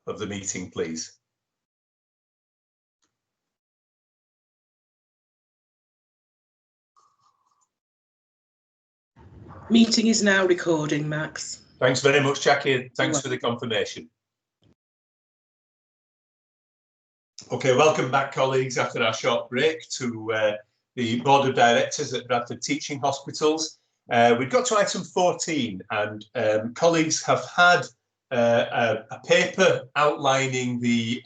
of the meeting, please. Meeting is now recording, Max. Thanks very much, Jackie. Thanks for the confirmation. Okay, welcome back, colleagues, after our short break to the Board of Directors at Bradford Teaching Hospitals. We've got to item 14, and colleagues have had a paper outlining the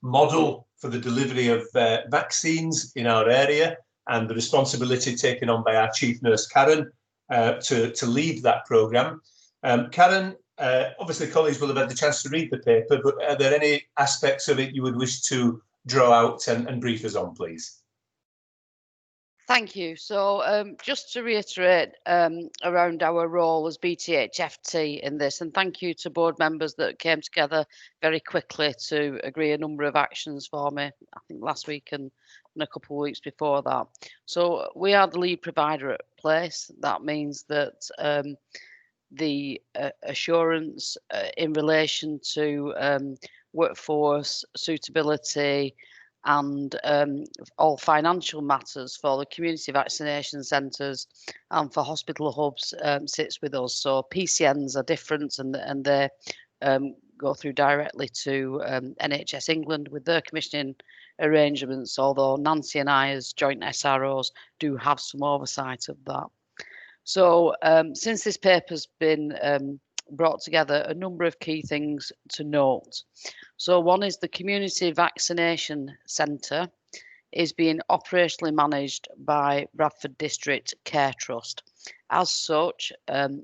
model for the delivery of vaccines in our area and the responsibility taken on by our Chief Nurse, Karen, to lead that programme. Karen, obviously colleagues will have had the chance to read the paper, but are there any aspects of it you would wish to draw out and brief us on, please? Thank you. So just to reiterate around our role as BTHFT in this, and thank you to board members that came together very quickly to agree a number of actions for me, I think last week and a couple of weeks before that. So we are the lead provider at Place. That means that the assurance in relation to workforce suitability and all financial matters for the community vaccination centres and for hospital hubs sits with us. So PCNs are different, and they go through directly to NHS England with their commissioning arrangements, although Nancy and I as joint SROs do have some oversight of that. So since this paper's been brought together, a number of key things to note. So one is the Community Vaccination Centre is being operationally managed by Bradford District Care Trust. As such,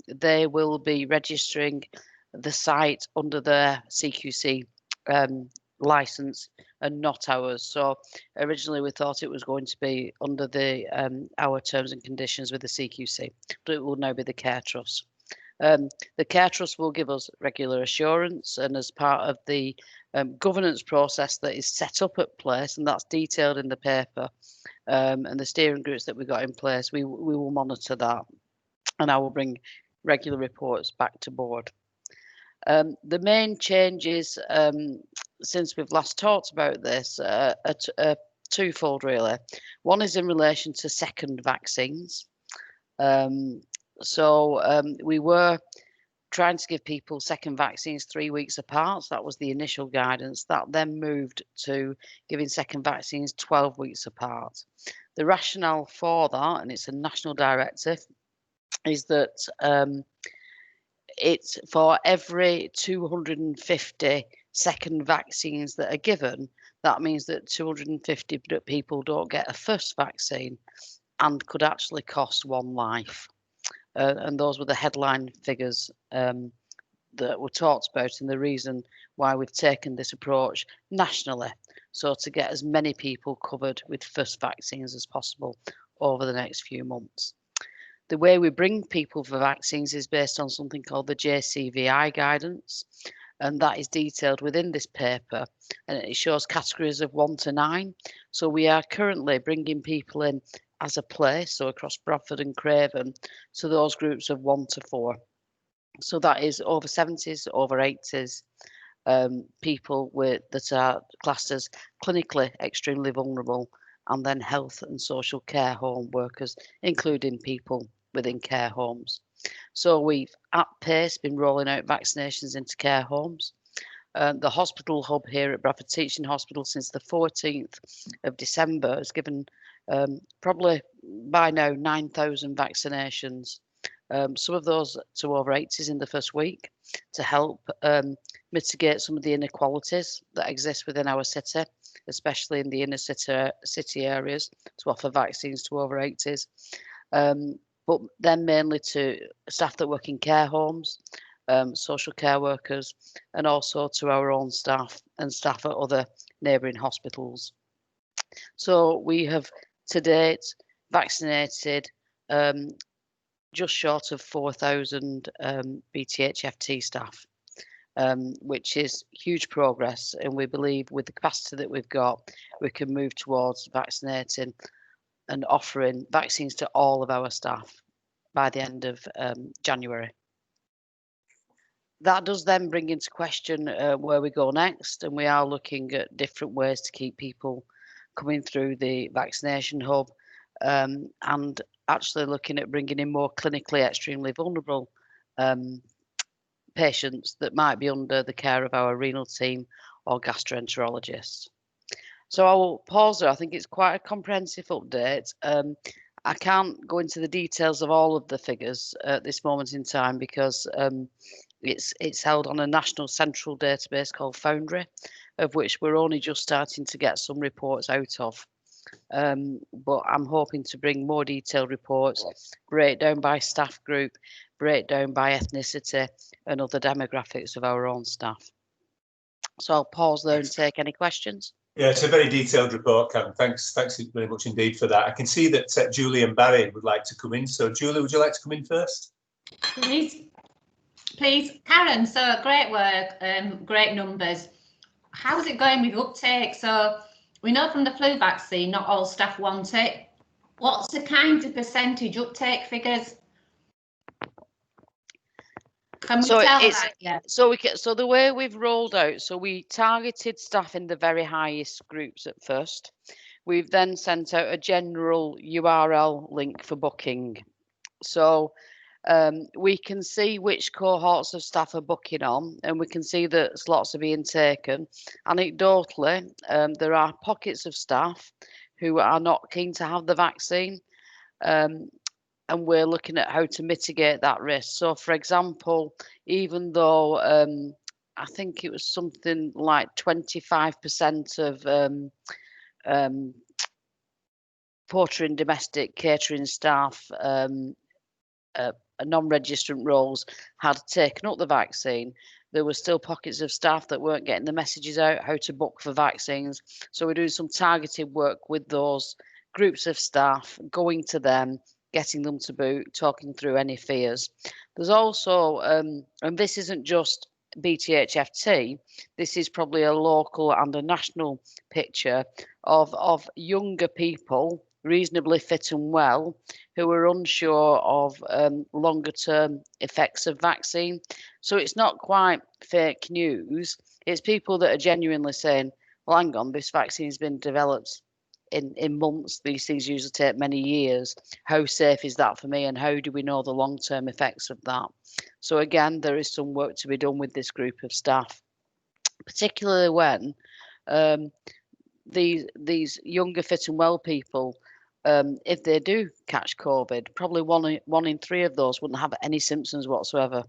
they will be registering the site under their CQC licence and not ours. So originally we thought it was going to be under the our terms and conditions with the CQC, but it will now be the Care Trust. The Care Trust will give us regular assurance, and as part of the governance process that is set up at Place, and that's detailed in the paper, and the steering groups that we got in place, we will monitor that, and I will bring regular reports back to board. The main changes since we've last talked about this are twofold, really. One is in relation to second vaccines. We were trying to give people second vaccines 3 weeks apart. So that was the initial guidance. That then moved to giving second vaccines 12 weeks apart. The rationale for that, and it's a national directive, is that it's for every 250 second vaccines that are given, that means that 250 people don't get a first vaccine and could actually cost one life. And those were the headline figures that were talked about, and the reason why we've taken this approach nationally, so to get as many people covered with first vaccines as possible over the next few months. The way we bring people for vaccines is based on something called the JCVI guidance, and that is detailed within this paper, and it shows categories of 1 to 9. So we are currently bringing people in as a Place, so across Bradford and Craven, to those groups of 1 to 4. So that is over 70s, over 80s, people that are classed as clinically extremely vulnerable, and then health and social care home workers, including people within care homes. So we've at pace been rolling out vaccinations into care homes. The hospital hub here at Bradford Teaching Hospital since the 14th of December has given probably by now 9,000 vaccinations. Some of those to over 80s in the first week to help mitigate some of the inequalities that exist within our city, especially in the inner city areas, to offer vaccines to over 80s. But then mainly to staff that work in care homes, social care workers, and also to our own staff and staff at other neighbouring hospitals. So we have to date vaccinated just short of 4,000 BTHFT staff, which is huge progress, and we believe with the capacity that we've got, we can move towards vaccinating and offering vaccines to all of our staff by the end of January. that does then bring into question where we go next, and we are looking at different ways to keep people coming through the vaccination hub, and actually looking at bringing in more clinically extremely vulnerable patients that might be under the care of our renal team or gastroenterologists. So I will pause there. I think it's quite a comprehensive update. I can't go into the details of all of the figures at this moment in time because it's held on a national central database called Foundry, of which we're only just starting to get some reports out of. But I'm hoping to bring more detailed reports, breakdown by staff group, breakdown by ethnicity and other demographics of our own staff. So I'll pause there and take any questions. Yeah, it's a very detailed report, Karen. Thanks very much indeed for that. I can see that Julie and Barry would like to come in. So Julie, would you like to come in first? Please, Karen. So great work, great numbers. How's it going with uptake? So we know from the flu vaccine, not all staff want it. What's the kind of percentage uptake figures? Can we tell that? Yeah. So the way we've rolled out, so we targeted staff in the very highest groups at first. We've then sent out a general URL link for booking. So we can see which cohorts of staff are booking on, and we can see that slots are being taken. Anecdotally, there are pockets of staff who are not keen to have the vaccine. And we're looking at how to mitigate that risk. So, for example, even though I think it was something like 25% of porter and domestic catering staff, non-registrant roles, had taken up the vaccine, there were still pockets of staff that weren't getting the messages out how to book for vaccines. So we're doing some targeted work with those groups of staff, going to them, getting them to book, talking through any fears. There's also, and this isn't just BTHFT, this is probably a local and a national picture of younger people, reasonably fit and well, who are unsure of longer term effects of vaccine. So it's not quite fake news. It's people that are genuinely saying, well, hang on, this vaccine's been developed in months. These things usually take many years. How safe is that for me, and how do we know the long-term effects of that? So again, there is some work to be done with this group of staff, particularly when these younger fit and well people, if they do catch COVID, probably one in three of those wouldn't have any symptoms whatsoever.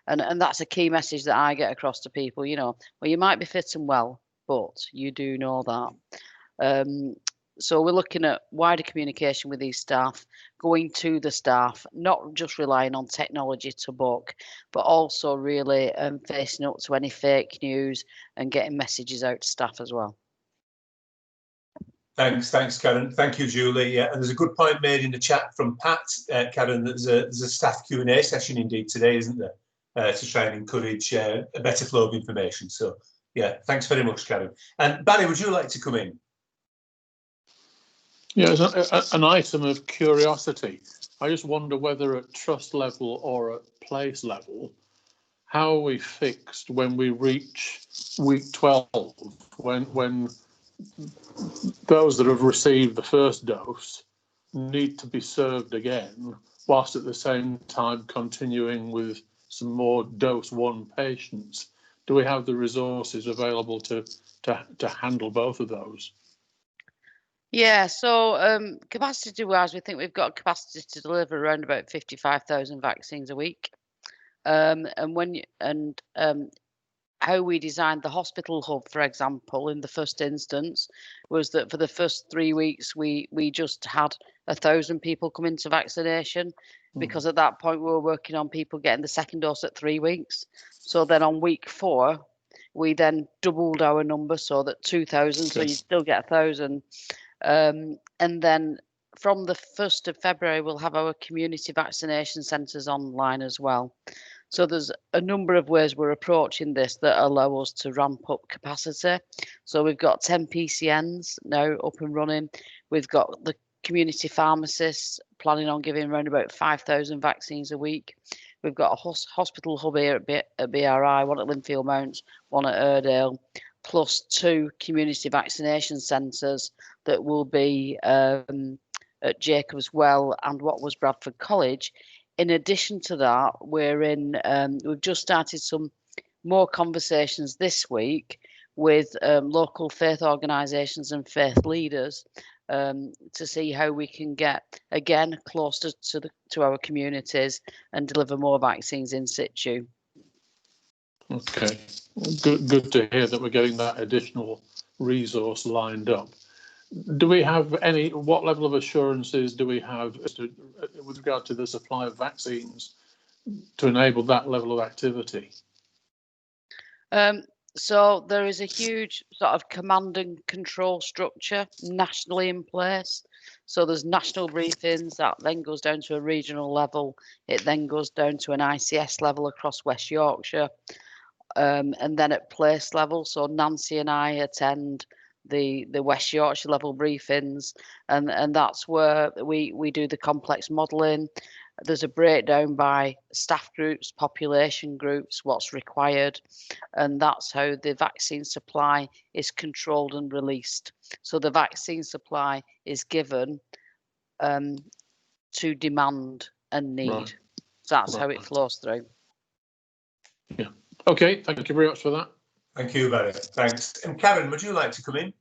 And that's a key message that I get across to people, you know, well, you might be fit and well, but you do know that. So we're looking at wider communication with these staff, going to the staff, not just relying on technology to book, but also really facing up to any fake news and getting messages out to staff as well. Thanks, Karen. Thank you, Julie. Yeah, and there's a good point made in the chat from Pat, Karen. There's a staff Q&A session indeed today, isn't there, to try and encourage a better flow of information. So, yeah, thanks very much, Karen. And Barry, would you like to come in? Yeah, as an item of curiosity, I just wonder whether at trust level or at place level, how are we fixed when we reach week 12, when those that have received the first dose need to be served again, whilst at the same time continuing with some more dose 1 patients? Do we have the resources available to handle both of those? Yeah, so capacity-wise, we think we've got capacity to deliver around about 55,000 vaccines a week. How we designed the hospital hub, for example, in the first instance, was that for the first 3 weeks, we just had 1,000 people come into vaccination, because at that point we were working on people getting the second dose at 3 weeks. So then on week 4, we then doubled our number, so that 2,000, so you still get 1,000. And then from the 1st of February, we'll have our community vaccination centres online as well. So there's a number of ways we're approaching this that allow us to ramp up capacity. So we've got 10 PCNs now up and running. We've got the community pharmacists planning on giving around about 5,000 vaccines a week. We've got a hospital hub here at BRI, one at Linfield Mount, one at Airedale, plus 2 community vaccination centres that will be at Jacobs Well and what was Bradford College. In addition to that, we've just started some more conversations this week with local faith organisations and faith leaders to see how we can get again closer to our communities and deliver more vaccines in situ. Okay, good to hear that we're getting that additional resource lined up. Do we have what level of assurances do we have with regard to the supply of vaccines to enable that level of activity? So there is a huge sort of command and control structure nationally in place. So there's national briefings that then goes down to a regional level. It then goes down to an ICS level across West Yorkshire, and then at place level. So Nancy and I attend the West Yorkshire level briefings, and that's where we do the complex modelling. There's a breakdown by staff groups, population groups, what's required, and that's how the vaccine supply is controlled and released. So the vaccine supply is given to demand and need. Right. So that's how it flows through. Yeah. Okay, thank you very much for that. Thank you, Barry. Thanks. And Karen, would you like to come in?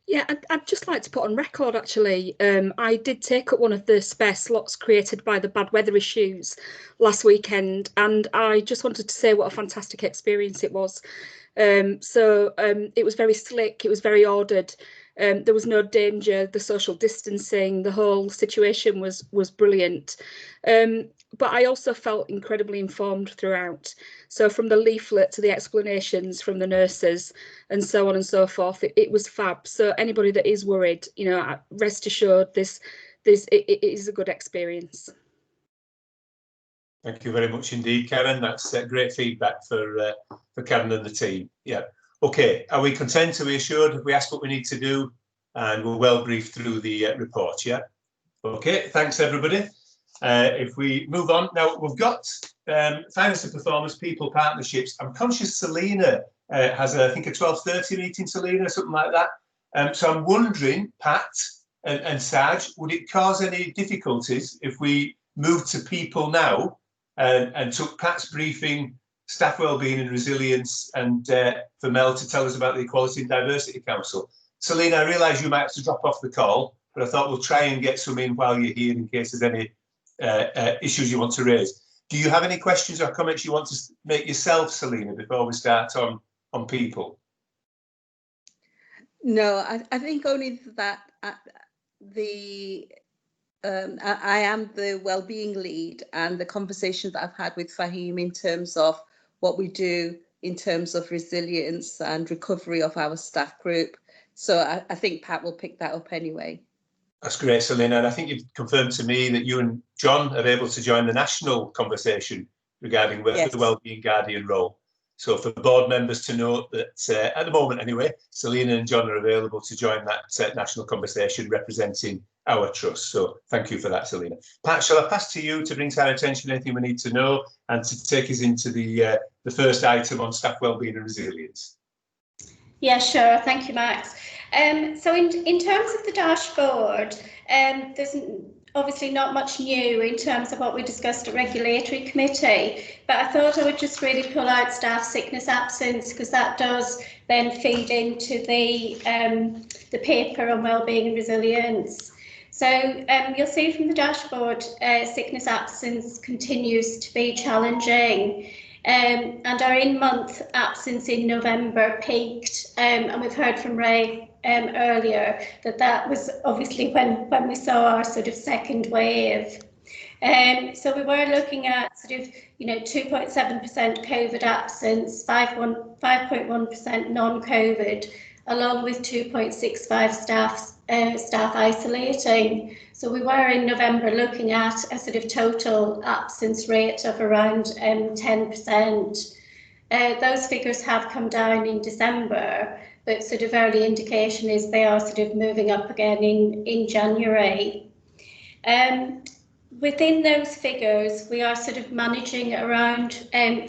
Yeah, I'd just like to put on record, actually, I did take up one of the spare slots created by the bad weather issues last weekend, and I just wanted to say what a fantastic experience it was. It was very slick, it was very ordered, there was no danger, the social distancing, the whole situation was brilliant. But I also felt incredibly informed throughout. So from the leaflet to the explanations from the nurses and so on and so forth, it was fab. So anybody that is worried, you know, rest assured, it is a good experience. Thank you very much indeed, Karen. That's great feedback for Karen and the team. Yeah. Okay. Are we content? Are we assured? Have we asked what we need to do? And we're well briefed through the report. Yeah. Okay. Thanks, everybody. If we move on now, we've got finance and performance, people partnerships. I'm conscious Selena has, I think, a 12:30 meeting, Selena, something like that. So I'm wondering, Pat and Saj, would it cause any difficulties if we moved to people now and took Pat's briefing, staff wellbeing and resilience, and for Mel to tell us about the Equality and Diversity Council? Selena, I realise you might have to drop off the call, but I thought we'll try and get some in while you're here in case there's any issues you want to raise. Do you have any questions or comments you want to make yourself, Selena, before we start on people? No, I think only that I am the wellbeing lead, and the conversations that I've had with Fahim in terms of what we do in terms of resilience and recovery of our staff group. So I think Pat will pick that up anyway. That's great, Selena. And I think you've confirmed to me that you and John are able to join the national conversation regarding the Wellbeing Guardian role. So for board members to note that at the moment anyway, Selena and John are available to join that national conversation representing our trust. So thank you for that, Selena. Pat, shall I pass to you to bring to our attention anything we need to know and to take us into the first item on staff wellbeing and resilience? Yeah, sure. Thank you, Max. So in terms of the dashboard, there's obviously not much new in terms of what we discussed at Regulatory Committee, but I thought I would just really pull out staff sickness absence, because that does then feed into the paper on wellbeing and resilience. So you'll see from the dashboard, sickness absence continues to be challenging. And our in-month absence in November peaked, and we've heard from Ray earlier that was obviously when we saw our sort of second wave. So we were looking at sort of 2.7% COVID absence, 5.1% non-COVID, along with 2.65 staff isolating. So we were in November looking at a sort of total absence rate of around 10%. Those figures have come down in December, but sort of early indication is they are sort of moving up again in January. within those figures, we are sort of managing around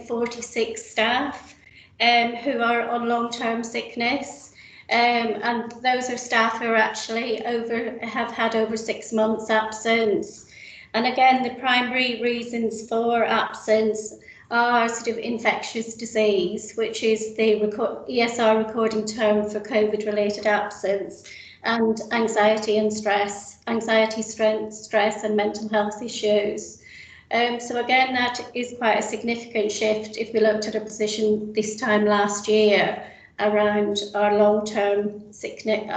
46 staff who are on long-term sickness. And those are staff who are actually have had over 6 months absence. And again, the primary reasons for absence are sort of infectious disease, which is the ESR recording term for COVID-related absence, and anxiety and stress, stress and mental health issues. So again, that is quite a significant shift if we looked at a position this time last year around our long-term sickness,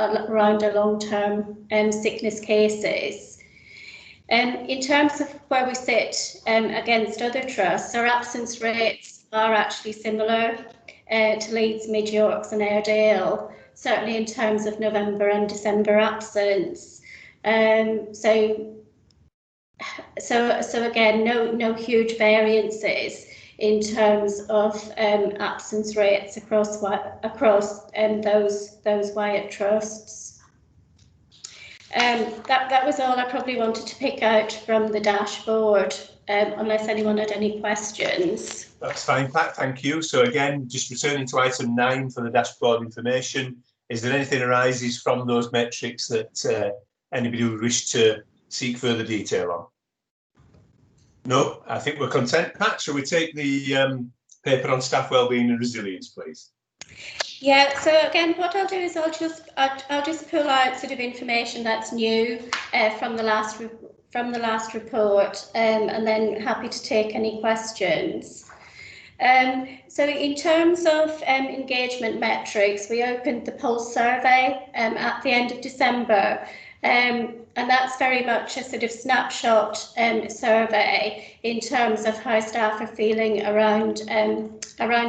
sickness cases. In terms of where we sit against other trusts, our absence rates are actually similar to Leeds, Mid Yorks and Airedale, certainly in terms of November and December absence. So again, no huge variances in terms of absence rates across those Wyatt trusts. That was all I probably wanted to pick out from the dashboard, unless anyone had any questions. That's fine, Pat, thank you. So again, just returning to item 9 for the dashboard information, is there anything arises from those metrics that anybody would wish to seek further detail on? No, I think we're content. Pat, shall we take the paper on staff wellbeing and resilience, please? Yeah, so again, what I'll do is I'll just pull out sort of information that's new from the last report, and then happy to take any questions. So in terms of engagement metrics, we opened the pulse survey at the end of December, and that's very much a sort of snapshot survey in terms of how staff are feeling around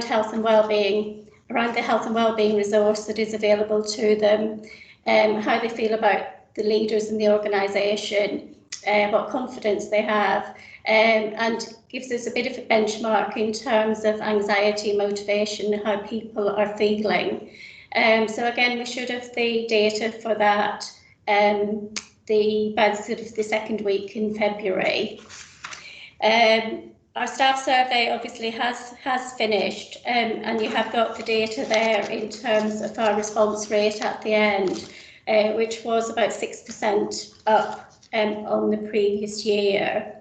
health and wellbeing, around the health and wellbeing resource that is available to them, how they feel about the leaders in the organisation, what confidence they have, and gives us a bit of a benchmark in terms of anxiety, motivation, how people are feeling. So again, we should have the data for that by sort of the second week in February. Our staff survey obviously has finished, and you have got the data there in terms of our response rate at the end, which was about 6% up on the previous year.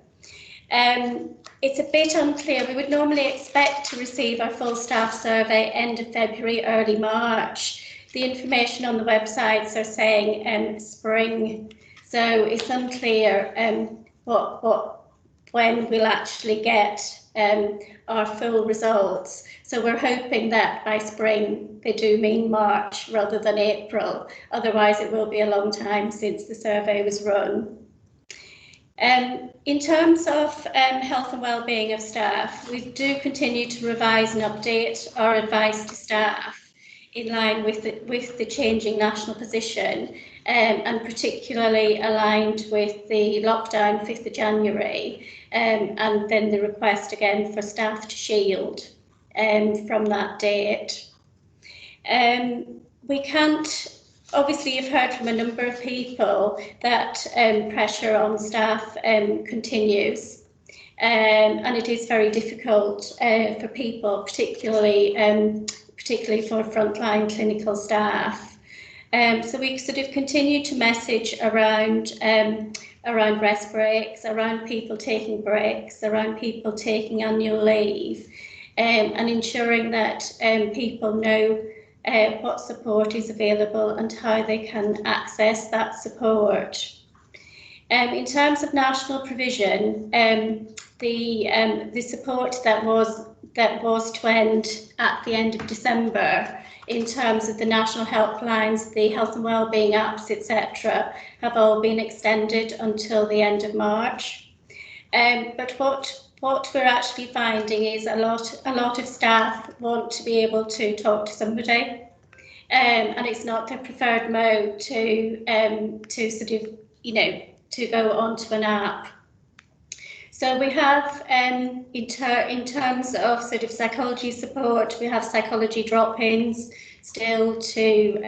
It's a bit unclear. We would normally expect to receive our full staff survey end of February, early March. The information on the websites are saying spring, so it's unclear when we'll actually get our full results. So we're hoping that by spring they do mean March rather than April. Otherwise it will be a long time since the survey was run. In terms of health and wellbeing of staff, we do continue to revise and update our advice to staff in line with the changing national position, and particularly aligned with the lockdown 5th of January, and then the request again for staff to shield from that date. We can't, obviously you've heard from a number of people that pressure on staff continues, and it is very difficult for people, particularly for frontline clinical staff. So we sort of continue to message around rest breaks, around people taking breaks, around people taking annual leave, and ensuring that people know what support is available and how they can access that support. In terms of national provision, the support that was to end at the end of December, in terms of the national helplines, the health and wellbeing apps, etc., have all been extended until the end of March. But what we're actually finding is a lot of staff want to be able to talk to somebody, and it's not their preferred mode to sort of, to go onto an app. So we have, in terms of sort of psychology support, we have psychology drop-ins still to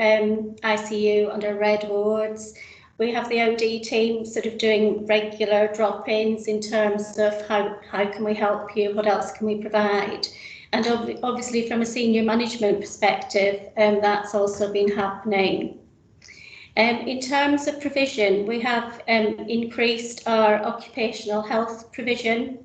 ICU under red wards. we have the OD team sort of doing regular drop-ins in terms of how can we help you, what else can we provide. And obviously from a senior management perspective, that's also been happening. In terms of provision, we have increased our occupational health provision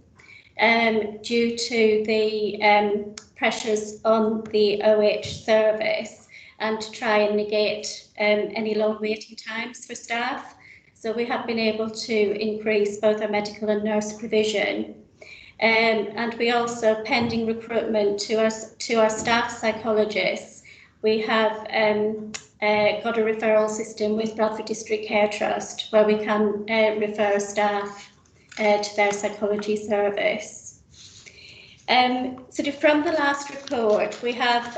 due to the pressures on the OH service, and to try and negate any long waiting times for staff. So we have been able to increase both our medical and nurse provision. And we also, pending recruitment to our staff psychologists, we have got a referral system with Bradford District Care Trust where we can refer staff to their psychology service. Sort of from the last report, we have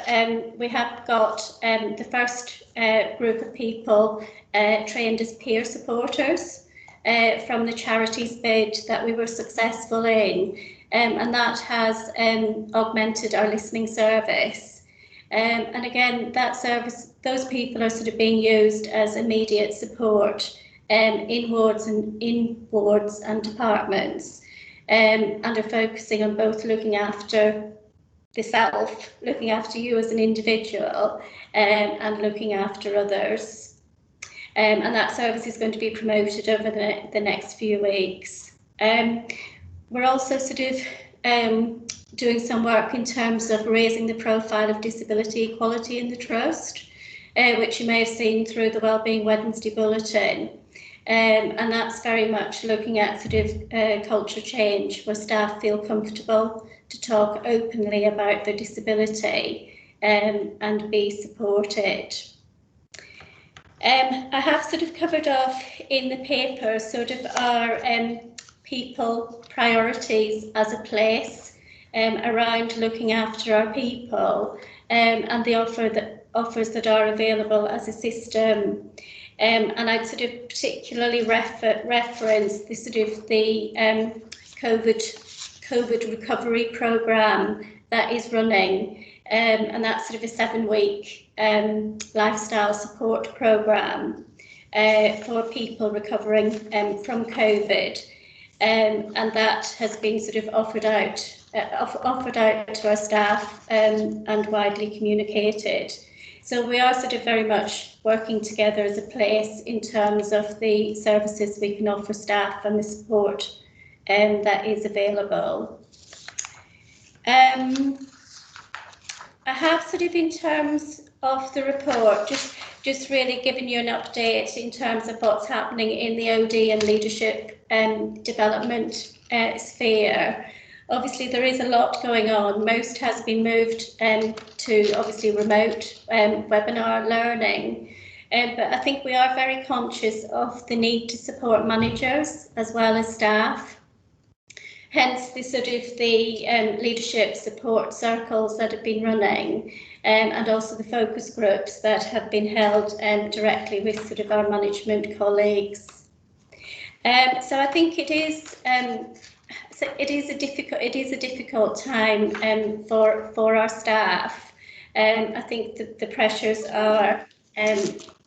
got the first group of people trained as peer supporters from the charities bid that we were successful in, and that has augmented our listening service. And again, that service, those people are sort of being used as immediate support in wards and departments. And are focusing on both looking after the self, looking after you as an individual, and looking after others. And that service is going to be promoted over the next few weeks. We're also sort of doing some work in terms of raising the profile of disability equality in the Trust, which you may have seen through the Wellbeing Wednesday Bulletin. And that's very much looking at sort of culture change, where staff feel comfortable to talk openly about their disability and be supported. I have sort of covered off in the paper sort of our people priorities as a place around looking after our people, and the offers that are available as a system. And I'd sort of particularly reference the sort of the COVID recovery programme that is running, and that's sort of a 7-week lifestyle support programme for people recovering from COVID, and that has been sort of offered out to our staff and widely communicated. So we are sort of very much working together as a place in terms of the services we can offer staff and the support that is available. I have sort of, in terms of the report, just really giving you an update in terms of what's happening in the OD and leadership development sphere. Obviously, there is a lot going on. Most has been moved to obviously remote webinar learning, but I think we are very conscious of the need to support managers as well as staff. Hence, the sort of the leadership support circles that have been running, and also the focus groups that have been held directly with sort of our management colleagues. So I think it is. So it is a difficult time for our staff. I think that the pressures are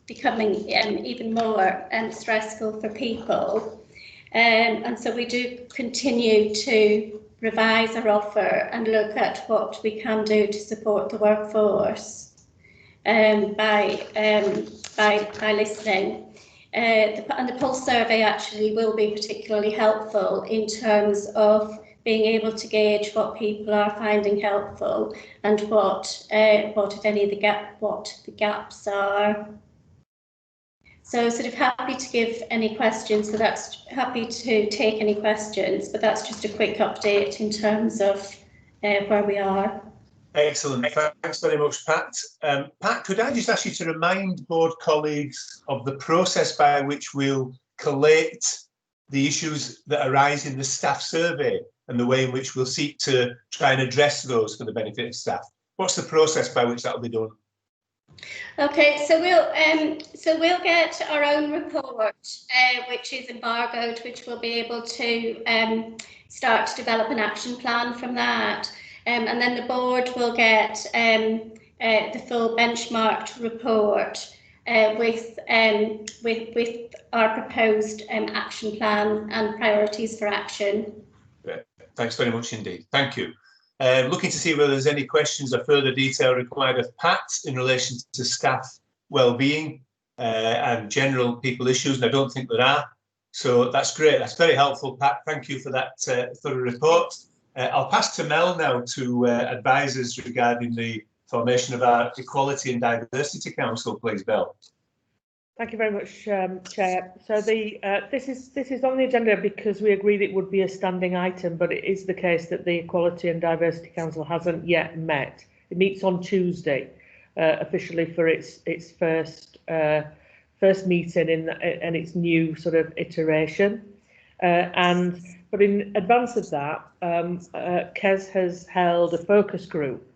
becoming even more stressful for people, and so we do continue to revise our offer and look at what we can do to support the workforce by listening. And the Pulse survey actually will be particularly helpful in terms of being able to gauge what people are finding helpful and what if any of the gaps are. So sort of happy to give any questions. So that's happy to take any questions, but that's just a quick update in terms of where we are. Excellent. Thanks very much, Pat. Pat, could I just ask you to remind board colleagues of the process by which we'll collate the issues that arise in the staff survey and the way in which we'll seek to try and address those for the benefit of staff? What's the process by which that will be done? Okay, so we'll get our own report, which is embargoed, which we'll be able to start to develop an action plan from that. And then the board will get the full benchmarked report, with our proposed action plan and priorities for action. Great. Thanks very much indeed. Thank you. Looking to see whether there's any questions or further detail required of Pat in relation to staff well-being and general people issues, and I don't think there are. So that's great. That's very helpful, Pat. Thank you for that thorough report. I'll pass to Mel now to advise us regarding the formation of our Equality and Diversity Council, please, Mel. Thank you very much, Chair. So this is on the agenda because we agreed it would be a standing item, but it is the case that the Equality and Diversity Council hasn't yet met. It meets on Tuesday, officially for its first meeting in its new sort of iteration. But in advance of that, KES has held a focus group,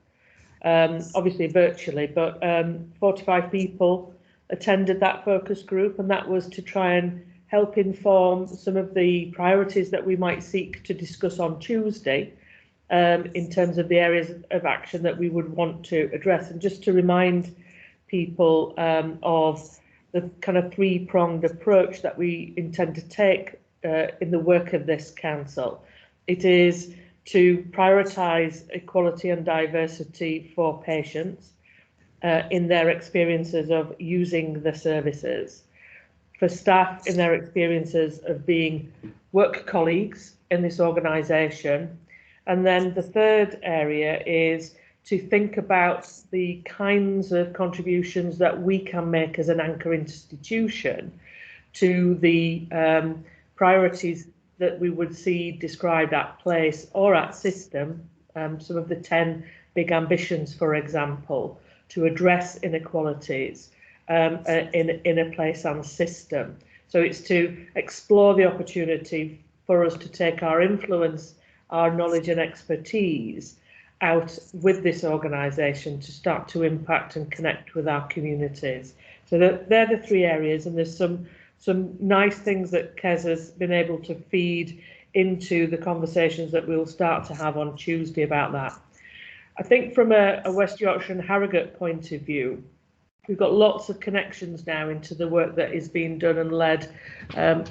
obviously virtually, but 45 people attended that focus group, and that was to try and help inform some of the priorities that we might seek to discuss on Tuesday in terms of the areas of action that we would want to address. And just to remind people of the kind of three-pronged approach that we intend to take in the work of this council. It is to prioritise equality and diversity for patients in their experiences of using the services, for staff in their experiences of being work colleagues in this organisation, and then the third area is to think about the kinds of contributions that we can make as an anchor institution to the priorities that we would see described at place or at system, some of the 10 big ambitions, for example, to address inequalities in a place and system. So it's to explore the opportunity for us to take our influence, our knowledge and expertise out with this organisation to start to impact and connect with our communities. So they're the three areas, and there's some nice things that KES has been able to feed into the conversations that we'll start to have on Tuesday about that. I think from a West Yorkshire and Harrogate point of view, we've got lots of connections now into the work that is being done and led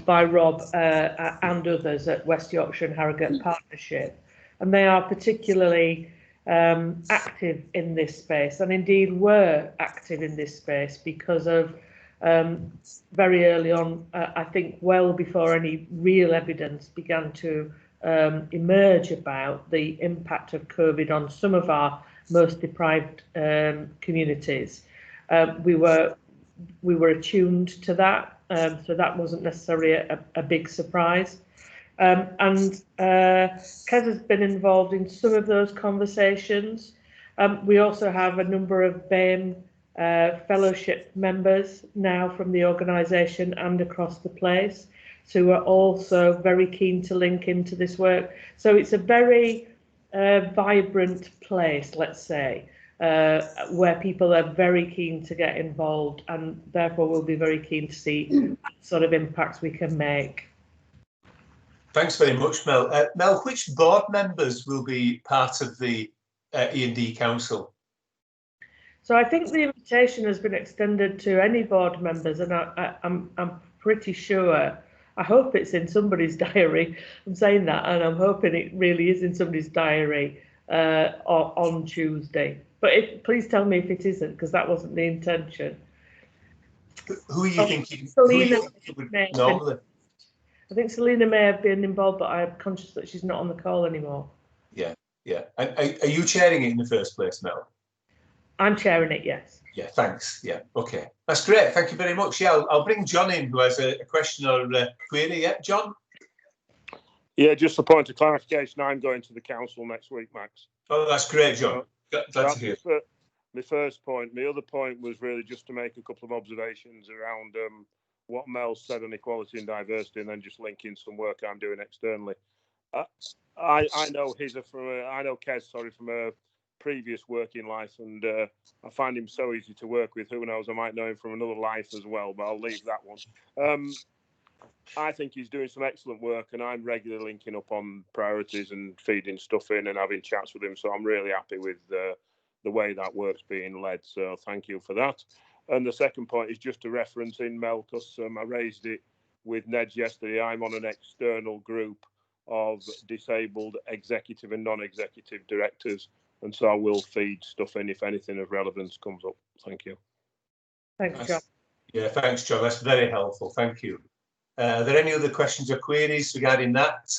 by Rob and others at West Yorkshire and Harrogate Partnership. And they are particularly active in this space, and indeed were active in this space because of very early on, I think well before any real evidence began to emerge about the impact of COVID on some of our most deprived communities. We were attuned to that, so that wasn't necessarily a big surprise. And KES has been involved in some of those conversations. We also have a number of BAME fellowship members now from the organisation and across the place, who are also very keen to link into this work. So it's a very vibrant place, let's say, where people are very keen to get involved, and therefore will be very keen to see what sort of impacts we can make. Thanks very much, Mel. Mel, which board members will be part of the E&D Council? So I think the invitation has been extended to any board members, and I'm pretty sure, I hope it's in somebody's diary. I'm saying that, and I'm hoping it really is in somebody's diary on Tuesday. But please tell me if it isn't, because that wasn't the intention. Who are you thinking? Selena Normally? I think Selena may have been involved, but I'm conscious that she's not on the call anymore. Yeah. And are you chairing it in the first place, Mel? I'm chairing it, yes. Yeah, thanks. Yeah, okay. That's great. Thank you very much. Yeah, I'll bring John in, who has a question or a query. Yeah, John? Yeah, just a point of clarification. I'm going to the council next week, Max. Oh, that's great, John. Glad to hear. My first point. My other point was really just to make a couple of observations around what Mel said on equality and diversity, and then just linking some work I'm doing externally. I know Kez, from a previous working life, and I find him so easy to work with. Who knows, I might know him from another life as well, but I'll leave that one. I think he's doing some excellent work, and I'm regularly linking up on priorities and feeding stuff in and having chats with him, so I'm really happy with the way that work's being led, so thank you for that. And the second point is just a reference in Mel, because I raised it with Ned yesterday. I'm on an external group of disabled executive and non-executive directors, and so I will feed stuff in if anything of relevance comes up. Thank you. Thanks, John. Yeah, thanks, John. That's very helpful. Thank you. Are there any other questions or queries regarding that?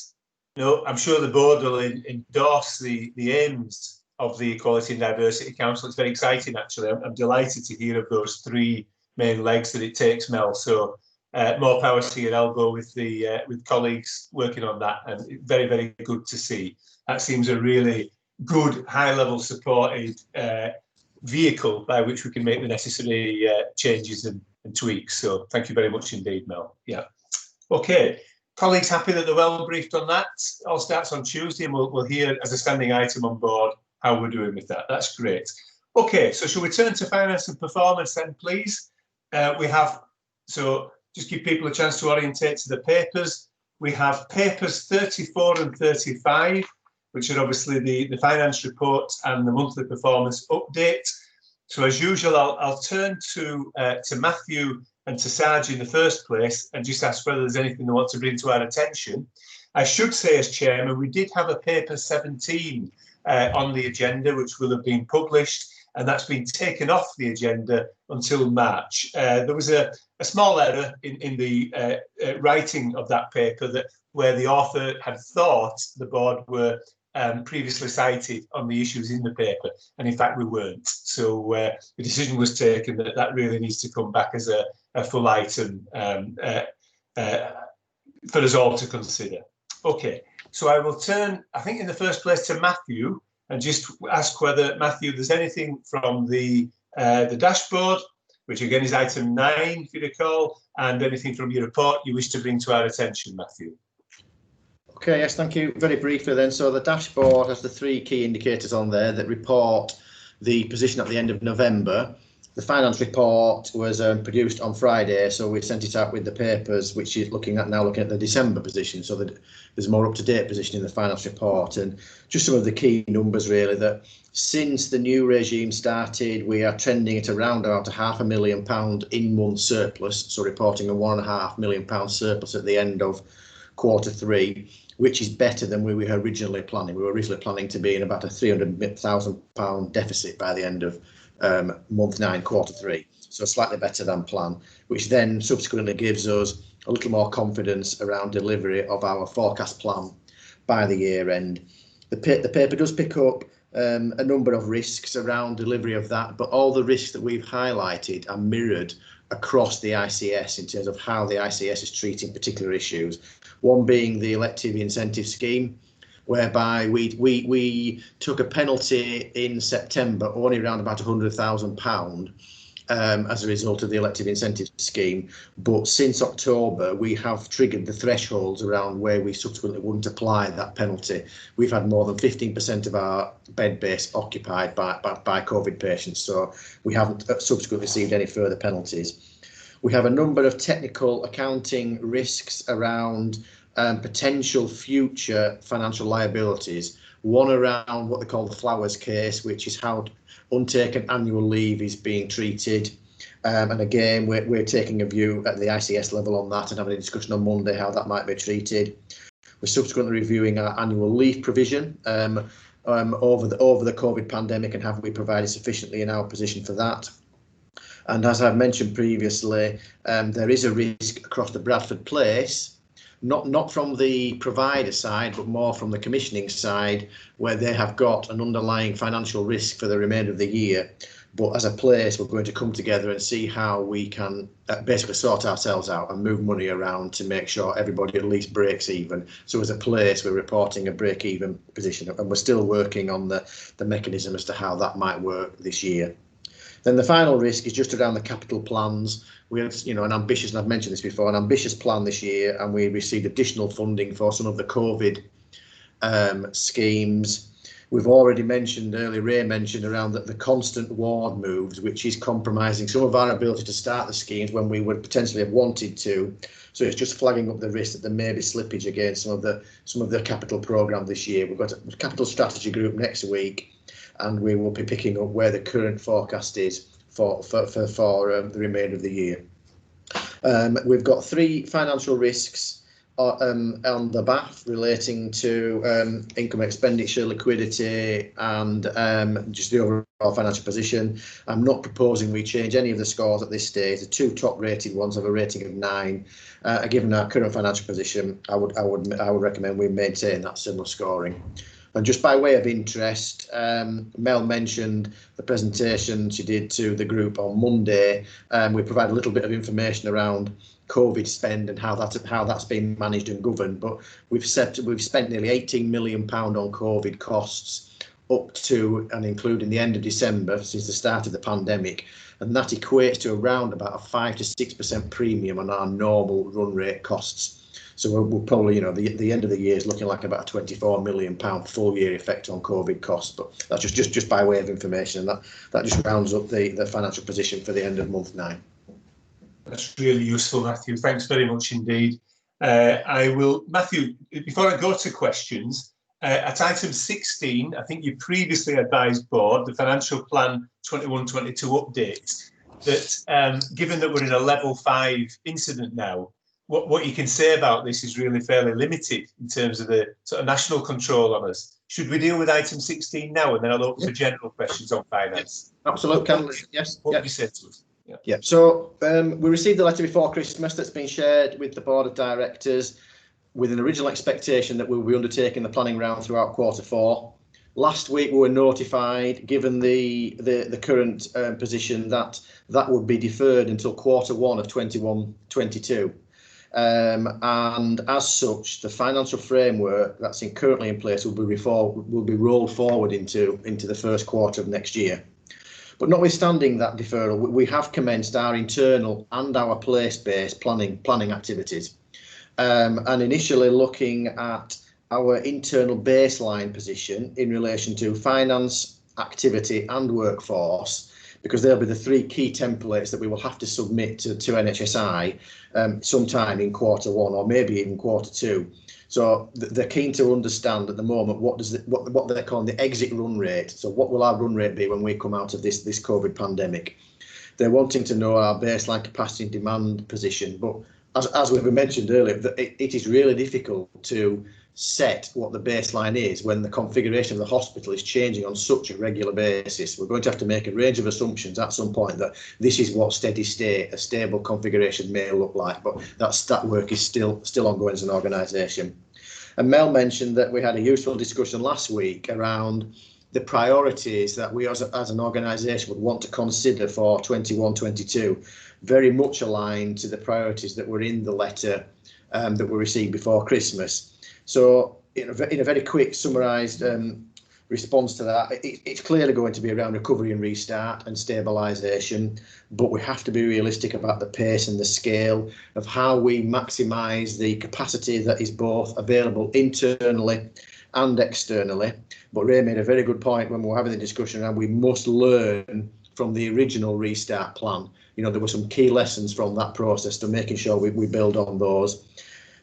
No, I'm sure the board will endorse the aims of the Equality and Diversity Council. It's very exciting, actually. I'm delighted to hear of those 3 main legs that it takes, Mel. So more power to your elbow with colleagues working on that, and very, very good to see. That seems a really good, high-level supported vehicle by which we can make the necessary changes and tweaks. So thank you very much indeed, Mel. Yeah. Okay. Colleagues happy that they're well briefed on that? All starts on Tuesday, and we'll hear as a standing item on board how we're doing with that. That's great. Okay, so shall we turn to finance and performance then, please? So just give people a chance to orientate to the papers. We have papers 34 and 35, which are obviously the finance report and the monthly performance update. So as usual, I'll turn to Matthew and to Sarge in the first place and just ask whether there's anything they want to bring to our attention. I should say, as chairman, we did have a paper 17 on the agenda, which will have been published, and that's been taken off the agenda until March. There was a small error in the writing of that paper where the author had thought the board were previously cited on the issues in the paper, and in fact we weren't. So the decision was taken that really needs to come back as a full item for us all to consider. Okay, so I will turn, I think in the first place, to Matthew and just ask whether, Matthew, there's anything from the dashboard, which again is item 9, if you recall, and anything from your report you wish to bring to our attention, Matthew. Okay, yes, thank you. Very briefly then, so the dashboard has the 3 key indicators on there that report the position at the end of November. The finance report was produced on Friday, so we sent it out with the papers, which is looking at the December position, so that there's a more up-to-date position in the finance report. And just some of the key numbers really, that since the new regime started, we are trending at around about £500,000 in-month surplus, so reporting a £1.5 million surplus at the end of Q3, which is better than we were originally planning. We were originally planning to be in about a £300,000 deficit by the end of month 9, Q3, so slightly better than plan, which then subsequently gives us a little more confidence around delivery of our forecast plan by the year end. The paper does pick up a number of risks around delivery of that, but all the risks that we've highlighted are mirrored across the ICS in terms of how the ICS is treating particular issues. One being the elective incentive scheme, whereby we took a penalty in September, only around about £100,000 as a result of the elective incentive scheme. But since October, we have triggered the thresholds around where we subsequently wouldn't apply that penalty. We've had more than 15% of our bed base occupied by COVID patients, so we haven't subsequently received any further penalties. We have a number of technical accounting risks around potential future financial liabilities. One around what they call the Flowers case, which is how untaken annual leave is being treated. And again, we're taking a view at the ICS level on that and having a discussion on Monday how that might be treated. We're subsequently reviewing our annual leave provision over the COVID pandemic, and have we provided sufficiently in our position for that. And as I've mentioned previously, there is a risk across the Bradford Place, not from the provider side, but more from the commissioning side, where they have got an underlying financial risk for the remainder of the year. But as a place, we're going to come together and see how we can basically sort ourselves out and move money around to make sure everybody at least breaks even. So as a place, we're reporting a break-even position, and we're still working on the mechanism as to how that might work this year. Then the final risk is just around the capital plans. We have, an ambitious, and I've mentioned this before, an ambitious plan this year, and we received additional funding for some of the COVID schemes. We've already mentioned earlier, Ray mentioned around the constant ward moves, which is compromising some of our ability to start the schemes when we would potentially have wanted to. So it's just flagging up the risk that there may be slippage against some of the capital programme this year. We've got a capital strategy group next week, and we will be picking up where the current forecast is for the remainder of the year. We've got 3 financial risks on the BAF relating to income, expenditure, liquidity, and just the overall financial position. I'm not proposing we change any of the scores at this stage. The 2 top rated ones have a rating of 9. Given our current financial position, I would recommend we maintain that similar scoring. And just by way of interest, Mel mentioned the presentation she did to the group on Monday. We provide a little bit of information around COVID spend and how that's been managed and governed. But we've spent nearly £18 million on COVID costs up to and including the end of December since the start of the pandemic, and that equates to around about a 5 to 6% premium on our normal run rate costs. So we'll probably, the end of the year is looking like about a £24 million full year effect on COVID costs. But that's just by way of information, and that just rounds up the financial position for the end of month 9. That's really useful, Matthew. Thanks very much indeed. Matthew, before I go to questions, at item 16, I think you previously advised board, the financial plan 21-22 update, that given that we're in a level 5 incident now, what you can say about this is really fairly limited in terms of the sort of national control on us. Should we deal with item 16 now, and then I'll open for general questions on finance? Absolutely, yes. What would you say to us? Yeah. So we received the letter before Christmas that's been shared with the board of directors with an original expectation that we'll be undertaking the planning round throughout Q4. Last week we were notified, given the current position, that would be deferred until Q1 of 21-22. And as such, the financial framework that's currently in place will be rolled forward into the first quarter of next year. But notwithstanding that deferral, we have commenced our internal and our place-based planning activities, and initially looking at our internal baseline position in relation to finance, activity and workforce, because they'll be the 3 key templates that we will have to submit to NHSI sometime in Q1 or maybe even Q2. So they're keen to understand at the moment what they're calling the exit run rate. So what will our run rate be when we come out of this COVID pandemic? They're wanting to know our baseline capacity and demand position. But as we've mentioned earlier, it is really difficult to set what the baseline is when the configuration of the hospital is changing on such a regular basis. We're going to have to make a range of assumptions at some point that this is what steady state, a stable configuration may look like, but that work is still ongoing as an organisation. And Mel mentioned that we had a useful discussion last week around the priorities that we as an organisation would want to consider for 21-22, very much aligned to the priorities that were in the letter that we received before Christmas. So in a very quick summarised response to that, it's clearly going to be around recovery and restart and stabilisation, but we have to be realistic about the pace and the scale of how we maximise the capacity that is both available internally and externally. But Ray made a very good point when we were having the discussion, and we must learn from the original restart plan. There were some key lessons from that process, to making sure we build on those.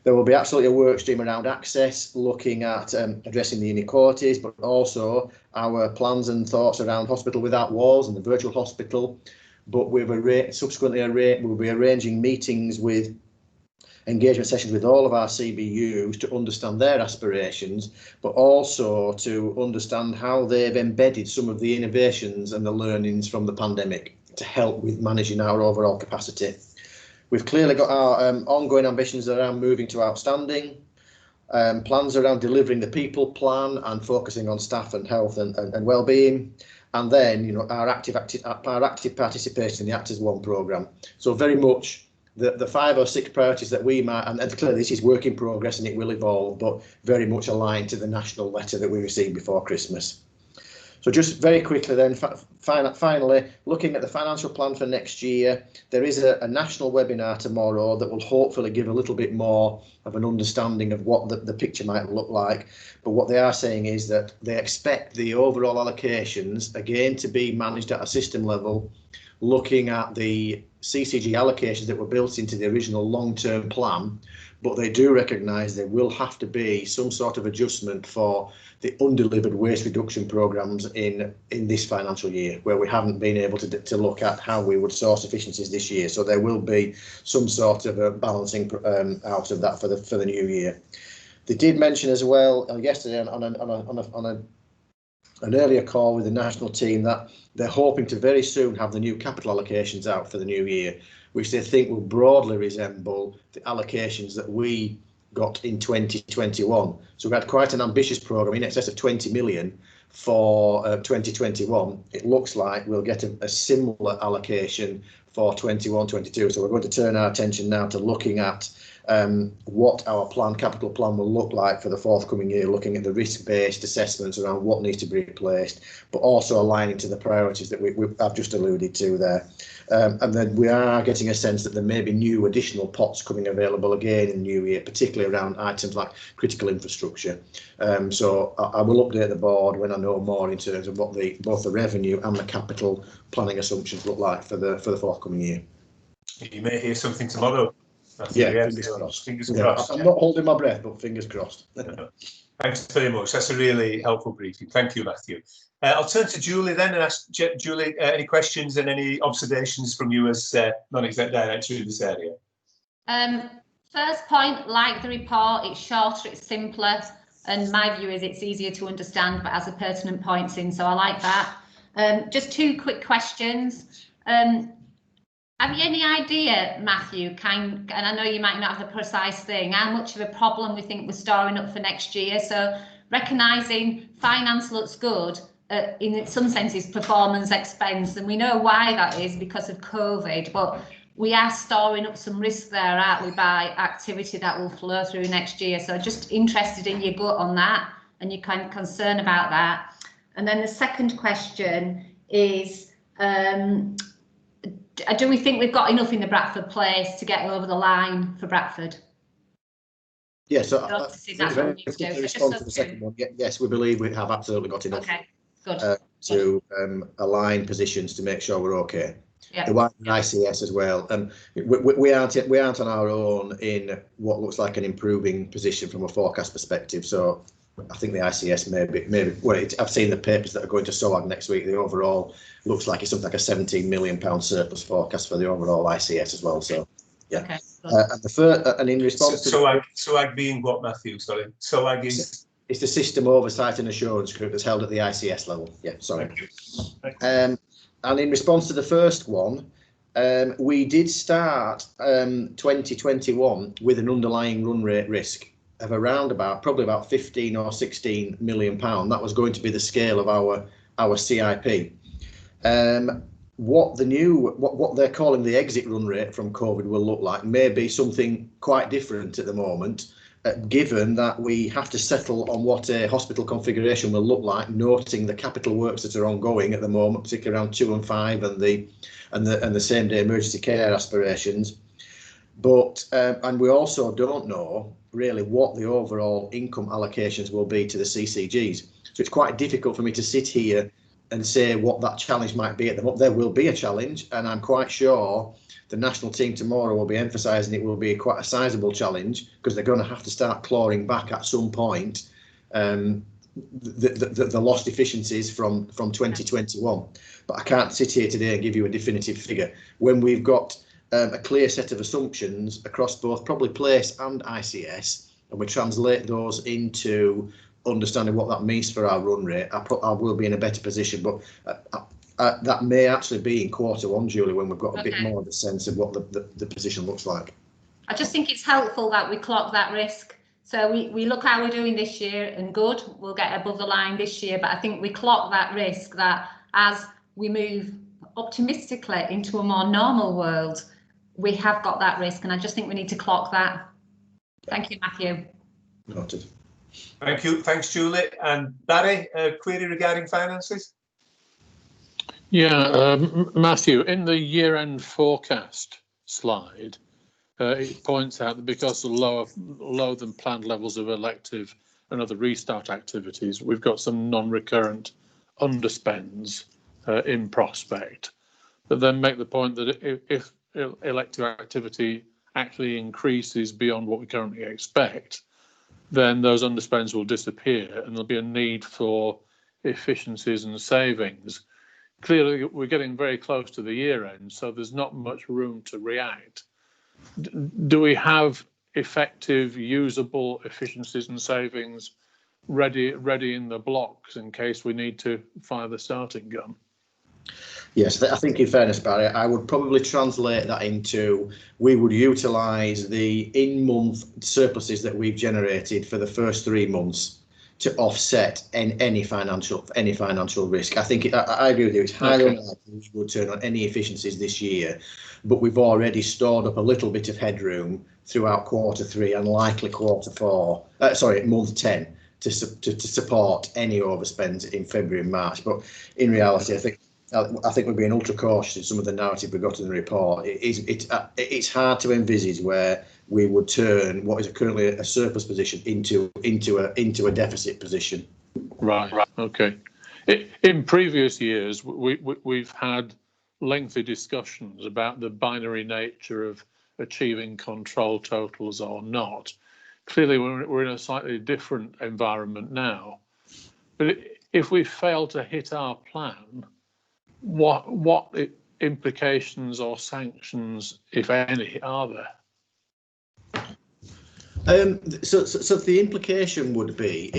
There will be absolutely a work stream around access, looking at addressing the inequalities, but also our plans and thoughts around hospital without walls and the virtual hospital. But we'll be arranging meetings with engagement sessions with all of our CBUs to understand their aspirations, but also to understand how they've embedded some of the innovations and the learnings from the pandemic to help with managing our overall capacity. We've clearly got our ongoing ambitions around moving to outstanding, plans around delivering the people plan and focusing on staff and health and well-being, and then our active participation in the Act as One programme. So very much the 5 or 6 priorities that we might, and clearly this is work in progress and it will evolve, but very much aligned to the national letter that we received before Christmas. So just very quickly then, finally, looking at the financial plan for next year, there is a national webinar tomorrow that will hopefully give a little bit more of an understanding of what the picture might look like. But what they are saying is that they expect the overall allocations, again, to be managed at a system level, looking at the CCG allocations that were built into the original long-term plan, but they do recognise there will have to be some sort of adjustment for the undelivered waste reduction programmes in this financial year, where we haven't been able to look at how we would source efficiencies this year. So there will be some sort of a balancing out of that for the new year. They did mention as well yesterday on an earlier call with the national team that they're hoping to very soon have the new capital allocations out for the new year, which they think will broadly resemble the allocations that we got in 2021. So we had quite an ambitious programme in excess of 20 million for 2021. It looks like we'll get a similar allocation for 21-22. So we're going to turn our attention now to looking at what our capital plan will look like for the forthcoming year, looking at the risk-based assessments around what needs to be replaced, but also aligning to the priorities that I've just alluded to there. And then we are getting a sense that there may be new additional pots coming available again in the new year, particularly around items like critical infrastructure. So I will update the board when I know more in terms of what both the revenue and the capital planning assumptions look like for the forthcoming year. You may hear something tomorrow. Yeah, fingers crossed. Fingers crossed. I'm not holding my breath, but fingers crossed. Thanks very much. That's a really helpful briefing. Thank you, Matthew. I'll turn to Julie then and ask Julie any questions and any observations from you as non-exec director in this area. First point, like the report, it's shorter, it's simpler, and my view is it's easier to understand, but has a pertinent points in, so I like that. Just two quick questions. Have you any idea, Matthew, and I know you might not have the precise thing, how much of a problem we think we're storing up for next year? So recognising finance looks good, in some senses performance expense, and we know why that is because of COVID, but we are storing up some risk there, aren't we, by activity that will flow through next year. So just interested in your gut on that and your kind of concern about that. And then the second question is, do we think we've got enough in the Bradford place to get over the line for Bradford? Yeah, so that's what we need to do. Respond to the second one. Yes, we believe we have absolutely got enough. Okay, good. To align positions to make sure we're okay. Yeah. The wider ICS as well. We aren't on our own in what looks like an improving position from a forecast perspective. So I think the ICS maybe. Well, I've seen the papers that are going to SOAG next week. The overall looks like it's something like a £17 million surplus forecast for the overall ICS as well. So yeah. Okay. And the first, and in response to SOAG being what, Matthew? Sorry, SOAG is. It's the System Oversight and Assurance Group that's held at the ICS level. Yeah, sorry. Thank you. And in response to the first one, we did start 2021 with an underlying run rate risk of around probably about 15 or 16 million pound. That was going to be the scale of our CIP. What they're calling the exit run rate from COVID will look like may be something quite different at the moment. Given that we have to settle on what a hospital configuration will look like, noting the capital works that are ongoing at the moment, particularly around 2 and 5 and the same day emergency care aspirations. But and we also don't know really what the overall income allocations will be to the CCGs. So it's quite difficult for me to sit here and say what that challenge might be at the moment. There will be a challenge, and I'm quite sure the national team tomorrow will be emphasising it will be quite a sizable challenge because they're going to have to start clawing back at some point the lost efficiencies from 2021. But I can't sit here today and give you a definitive figure. When we've got a clear set of assumptions across both probably place and ICS, and we translate those into understanding what that means for our run rate, I will be in a better position. But that may actually be in Q1, Julie, when we've got a bit more of a sense of what the position looks like. I just think it's helpful that we clock that risk. So we look how we're doing this year and good, we'll get above the line this year. But I think we clock that risk that as we move optimistically into a more normal world, we have got that risk. And I just think we need to clock that. Thank you, Matthew. Noted. Thank you. Thanks, Julie. And Barry, a query regarding finances? Yeah, Matthew, in the year-end forecast slide, it points out that because of lower than planned levels of elective and other restart activities, we've got some non-recurrent underspends in prospect. But then make the point that if elective activity actually increases beyond what we currently expect, then those underspends will disappear and there'll be a need for efficiencies and savings. Clearly, we're getting very close to the year end, so there's not much room to react. Do we have effective, usable efficiencies and savings ready in the blocks in case we need to fire the starting gun? Yes, I think in fairness, Barry, I would probably translate that into we would utilise the in-month surpluses that we've generated for the first 3 months to offset any financial risk. I think I agree with you. It's highly unlikely we would turn on any efficiencies this year, but we've already stored up a little bit of headroom throughout quarter 3 and likely month 10 to support any overspends in February and March. But in reality, I think we're being ultra cautious in some of the narrative we got in the report. It's hard to envisage where we would turn what is currently a surplus position into a deficit position. Right. Okay. In previous years, we've had lengthy discussions about the binary nature of achieving control totals or not. Clearly, we're in a slightly different environment now. But if we fail to hit our plan, what implications or sanctions, if any, are there? So the implication would be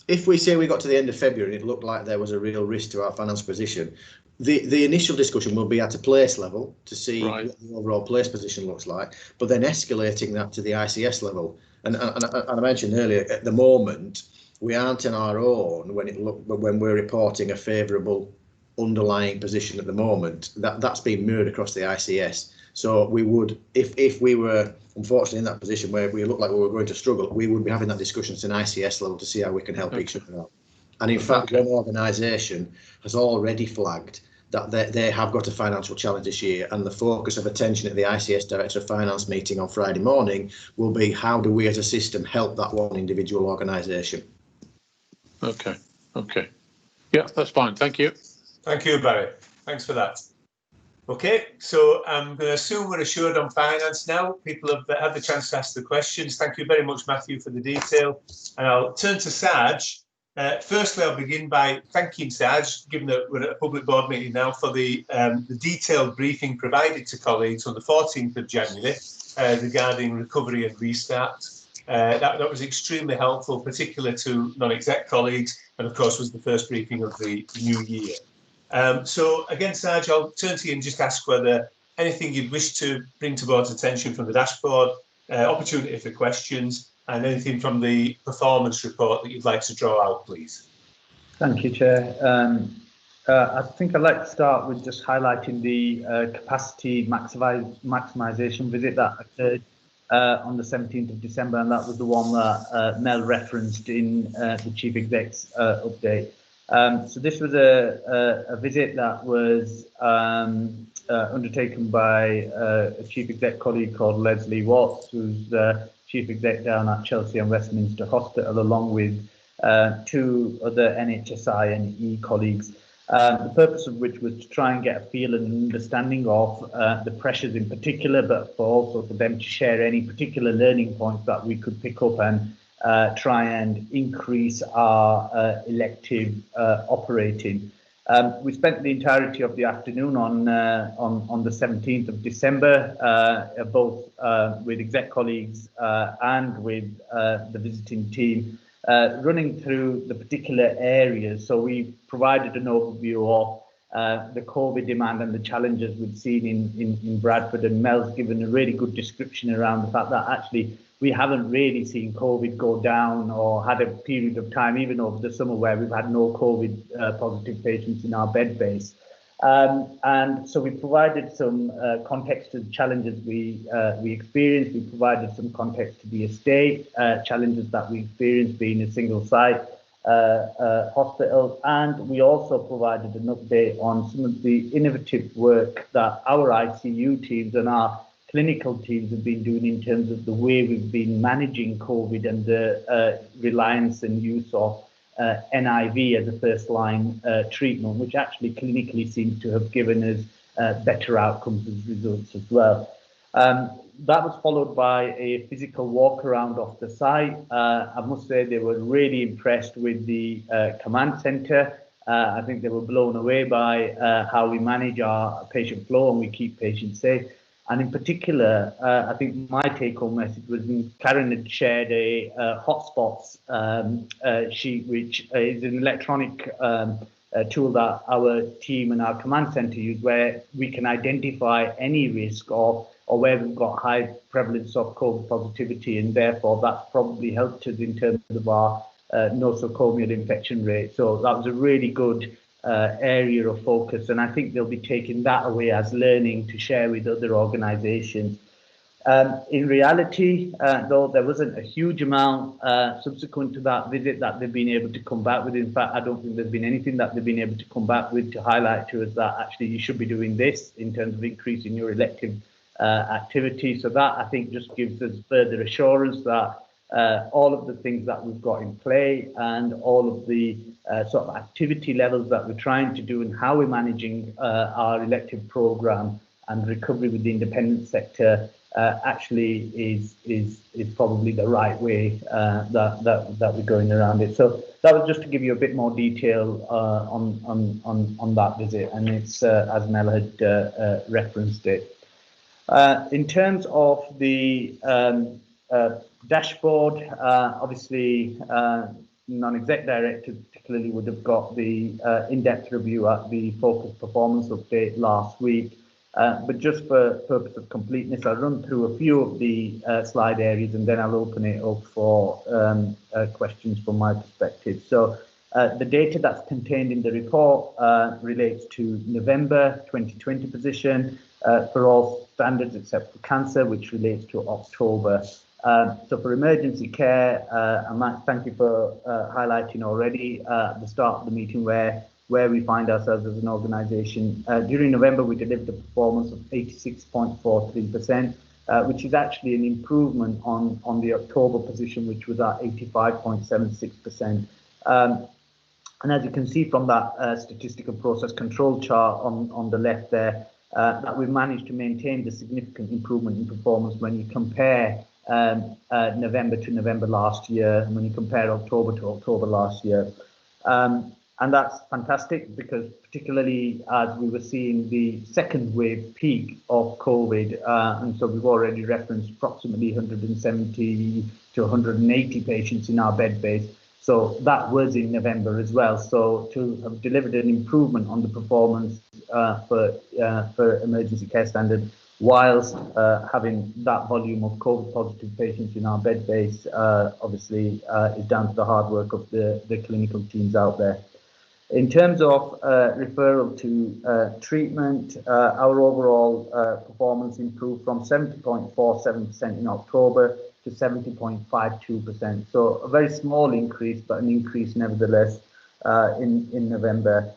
if we say we got to the end of February and it looked like there was a real risk to our financial position, the initial discussion will be at a place level to see what the overall place position looks like, but then escalating that to the ICS level. And I mentioned earlier, at the moment, we aren't on our own when we're reporting a favourable underlying position at the moment. That's been mirrored across the ICS. So we would, if we were unfortunately in that position where we looked like we were going to struggle, we would be having that discussion at an ICS level to see how we can help each other out. And in fact, one organisation has already flagged that they have got a financial challenge this year, and the focus of attention at the ICS Director of Finance meeting on Friday morning will be how do we as a system help that one individual organisation. Okay. Yeah, that's fine. Thank you. Thank you, Barry. Thanks for that. Okay, so I'm going to assume we're assured on finance now. People have had the chance to ask the questions. Thank you very much, Matthew, for the detail. And I'll turn to Saj. Firstly, I'll begin by thanking Saj, given that we're at a public board meeting now, for the detailed briefing provided to colleagues on the 14th of January regarding recovery and restart. That was extremely helpful, particularly to non-exec colleagues, and of course was the first briefing of the new year. So again, Saj, I'll turn to you and just ask whether anything you'd wish to bring to board's attention from the dashboard, opportunity for questions, and anything from the performance report that you'd like to draw out, please. Thank you, Chair. I think I'd like to start with just highlighting the capacity maximisation visit that occurred on the 17th of December, and that was the one that Mel referenced in the Chief Exec's update. So this was a visit that was undertaken by a Chief Exec colleague called Leslie Watts, who's the Chief Exec down at Chelsea and Westminster Hospital, along with 2 other NHSI and E colleagues. The purpose of which was to try and get a feel and understanding of the pressures in particular, but also for them to share any particular learning points that we could pick up and try and increase our elective operating. We spent the entirety of the afternoon on the 17th of December, both with exec colleagues and with the visiting team, running through the particular areas. So we provided an overview of the COVID demand and the challenges we've seen in Bradford, and Mel's given a really good description around the fact that actually we haven't really seen COVID go down or had a period of time, even over the summer, where we've had no COVID positive patients in our bed base. And so we provided some context to the challenges we experienced. We provided some context to the estate challenges that we experienced being a single site hospital. And we also provided an update on some of the innovative work that our ICU teams and our clinical teams have been doing in terms of the way we've been managing COVID and the reliance and use of NIV as a first-line treatment, which actually clinically seems to have given us better outcomes as results as well. That was followed by a physical walk around of the site. I must say they were really impressed with the command centre. I think they were blown away by how we manage our patient flow and we keep patients safe. And in particular, I think my take-home message was when Karen had shared a hotspots sheet, which is an electronic tool that our team and our command centre use, where we can identify any risk or where we've got high prevalence of COVID positivity, and therefore that's probably helped us in terms of our nosocomial infection rate. So that was a really good area of focus, and I think they'll be taking that away as learning to share with other organisations. In reality, though, there wasn't a huge amount subsequent to that visit that they've been able to come back with. In fact, I don't think there's been anything that they've been able to come back with to highlight to us that actually you should be doing this in terms of increasing your elective activity. So that, I think, just gives us further assurance that all of the things that we've got in play and all of the sort of activity levels that we're trying to do and how we're managing our elective programme and recovery with the independent sector actually is probably the right way that we're going around it. So that was just to give you a bit more detail on that visit, and it's as Mel had referenced it. In terms of the dashboard, obviously non-exec director particularly would have got the in-depth review at the focus performance update last week. But just for purpose of completeness, I'll run through a few of the slide areas and then I'll open it up for questions from my perspective. So the data that's contained in the report relates to November 2020 position for all standards except for cancer, which relates to October. So for emergency care, I might thank you for highlighting already at the start of the meeting where we find ourselves as an organisation. During November, we delivered a performance of 86.43%, which is actually an improvement on the October position, which was at 85.76%. And as you can see from that statistical process control chart on the left there, that we've managed to maintain the significant improvement in performance when you compare November to November last year, and when you compare October to October last year. And that's fantastic because particularly as we were seeing the second wave peak of COVID, and so we've already referenced approximately 170 to 180 patients in our bed base. So that was in November as well. So to have delivered an improvement on the performance for emergency care standard, whilst having that volume of COVID positive patients in our bed base, obviously is down to the hard work of the clinical teams out there. In terms of referral to treatment, our overall performance improved from 70.47% in October to 70.52%. So a very small increase, but an increase nevertheless in November.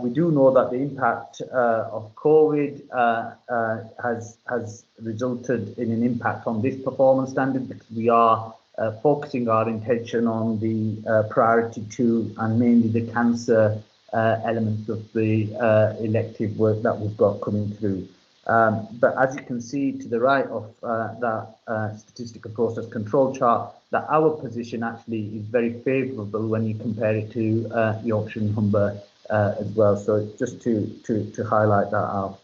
We do know that the impact of COVID has resulted in an impact on this performance standard because we are focusing our attention on the priority 2 and mainly the cancer elements of the elective work that we've got coming through. But as you can see to the right of that statistical process control chart, that our position actually is very favourable when you compare it to Yorkshire and Humber as well. So just to highlight that out.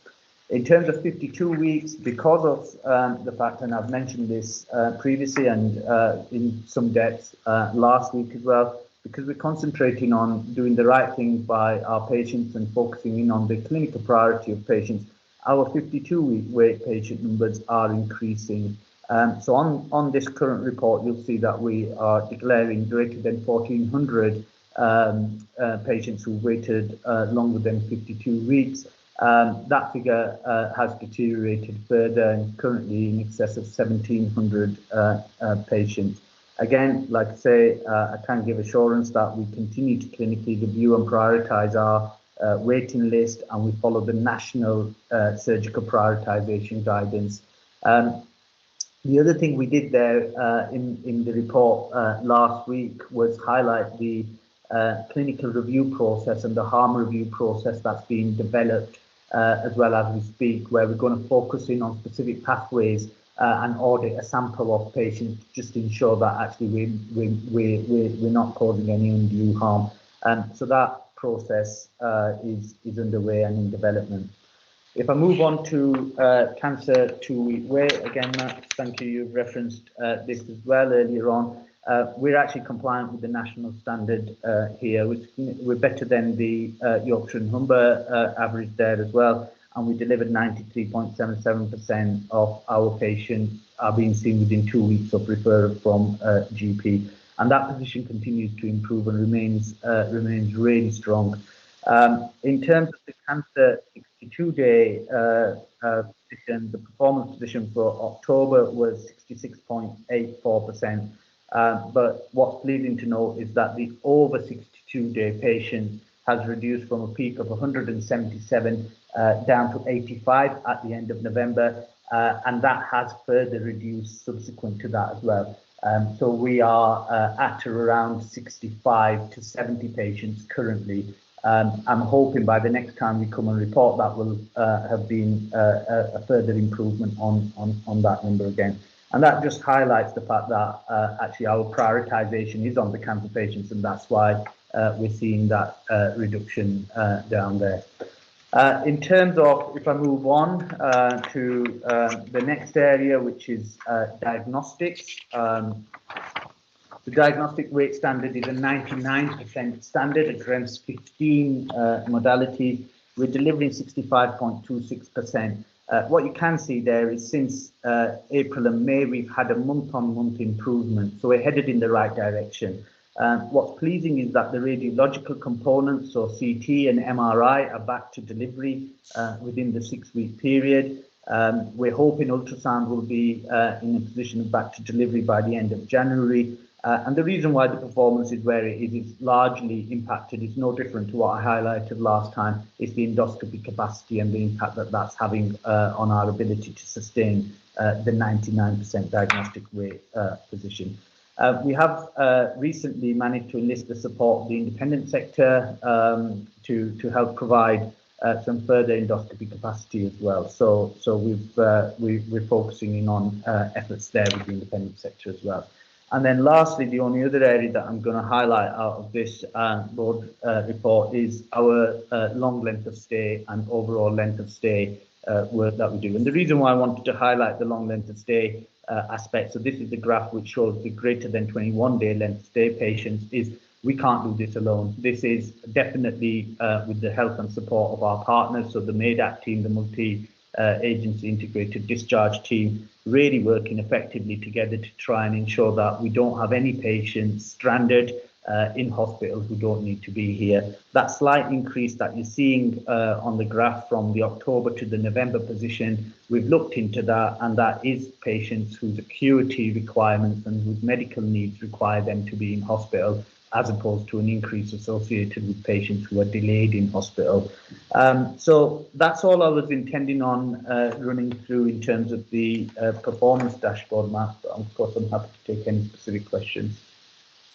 In terms of 52 weeks, because of the fact, and I've mentioned this previously and in some depth last week as well, because we're concentrating on doing the right thing by our patients and focusing in on the clinical priority of patients, our 52-week wait patient numbers are increasing. So on this current report, you'll see that we are declaring greater than 1,400 patients who waited longer than 52 weeks. That figure has deteriorated further and currently in excess of 1,700 patients. Again, like I say, I can give assurance that we continue to clinically review and prioritise our waiting list, and we follow the national surgical prioritisation guidance. The other thing we did there in the report last week was highlight the clinical review process and the harm review process that's been developed as well as we speak, where we're going to focus in on specific pathways and audit a sample of patients just to ensure that actually we're not causing any undue harm. So that process is underway and in development. If I move on to cancer 2-week wait, again, Matt, thank you, you've referenced this as well earlier on. We're actually compliant with the national standard here. We're better than the Yorkshire and Humber average there as well, and we delivered 93.77% of our patients are being seen within 2 weeks of referral from GP, and that position continues to improve and remains really strong. In terms of the cancer 62-day position, the performance position for October was 66.84%. But what's pleasing to note is that the over 62-day patient has reduced from a peak of 177 down to 85 at the end of November, and that has further reduced subsequent to that as well. So we are at around 65 to 70 patients currently. I'm hoping by the next time we come and report that will have been a further improvement on that number again. And that just highlights the fact that actually our prioritization is on the cancer patients, and that's why we're seeing that reduction down there. In terms of, if I move on to the next area, which is diagnostics. The diagnostic rate standard is a 99% standard across 15 modalities. We're delivering 65.26%. What you can see there is since April and May, we've had a month-on-month improvement, so we're headed in the right direction. What's pleasing is that the radiological components, so CT and MRI, are back to delivery within the 6-week period. We're hoping ultrasound will be in a position of back to delivery by the end of January. And the reason why the performance is where it is largely impacted. It's no different to what I highlighted last time. It's the endoscopy capacity and the impact that that's having on our ability to sustain the 99% diagnostic rate position. We have recently managed to enlist the support of the independent sector to help provide some further endoscopy capacity as well. So we're focusing in on efforts there with the independent sector as well. And then lastly, the only other area that I'm going to highlight out of this board report is our long length of stay and overall length of stay work that we do. And the reason why I wanted to highlight the long length of stay aspect, so this is the graph which shows the greater than 21-day length of stay patients, is we can't do this alone. This is definitely with the help and support of our partners, so the MADAC team, the multi-agency integrated discharge team, really working effectively together to try and ensure that we don't have any patients stranded in hospital who don't need to be here. That slight increase that you're seeing on the graph from the October to the November position, we've looked into that, and that is patients whose acuity requirements and whose medical needs require them to be in hospital, as opposed to an increase associated with patients who are delayed in hospital. So that's all I was intending on running through in terms of the performance dashboard, Matt. But of course, I'm happy to take any specific questions.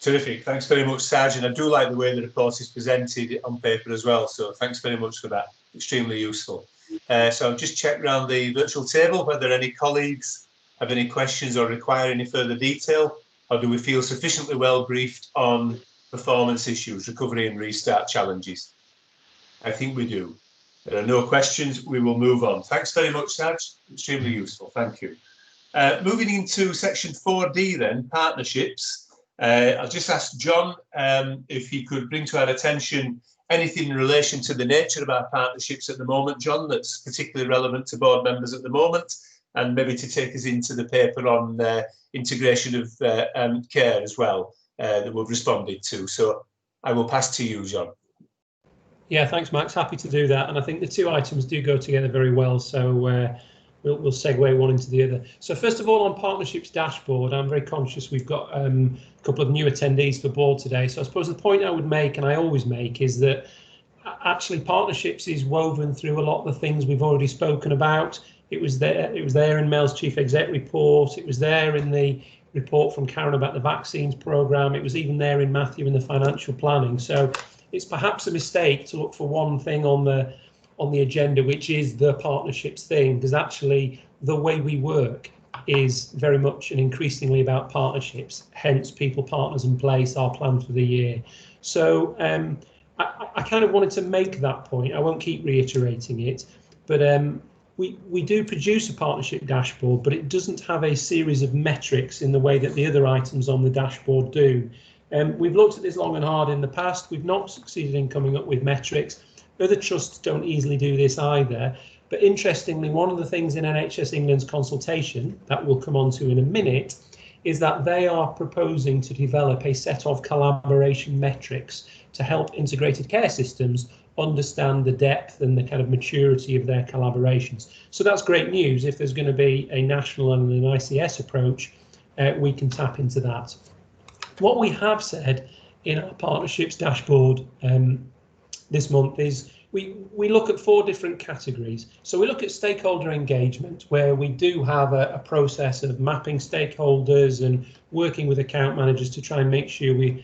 Terrific. Thanks very much, Sergeant. I do like the way the report is presented on paper as well. So thanks very much for that. Extremely useful. So I'll just check around the virtual table whether any colleagues have any questions or require any further detail, or do we feel sufficiently well briefed on performance issues, recovery and restart challenges? I think we do. There are no questions. We will move on. Thanks very much, Serge. Extremely useful. Thank you. Moving into section 4D then, partnerships. I'll just ask John if he could bring to our attention anything in relation to the nature of our partnerships at the moment, John, that's particularly relevant to board members at the moment, and maybe to take us into the paper on integration of care as well that we've responded to. So I will pass to you, John. Yeah, thanks, Max. Happy to do that. And I think the two items do go together very well. So we'll segue one into the other. So first of all, on partnerships dashboard, I'm very conscious we've got a couple of new attendees for board today. So I suppose the point I would make, and I always make, is that actually partnerships is woven through a lot of the things we've already spoken about. It was there in Mel's chief exec report. It was there in the report from Karen about the vaccines programme. It was even there in Matthew in the financial planning. So it's perhaps a mistake to look for one thing on on the agenda, which is the partnerships theme, because actually the way we work is very much and increasingly about partnerships, hence people, partners and place, our plan for the year. So I kind of wanted to make that point. I won't keep reiterating it, but we do produce a partnership dashboard, but it doesn't have a series of metrics in the way that the other items on the dashboard do. We've looked at this long and hard in the past. We've not succeeded in coming up with metrics. Other trusts don't easily do this either. But interestingly, one of the things in NHS England's consultation that we'll come on to in a minute is that they are proposing to develop a set of collaboration metrics to help integrated care systems understand the depth and the kind of maturity of their collaborations. So that's great news. If there's going to be a national and an ICS approach, we can tap into that. What we have said in our partnerships dashboard this month is we look at 4 different categories. So we look at stakeholder engagement, where we do have a process of mapping stakeholders and working with account managers to try and make sure we're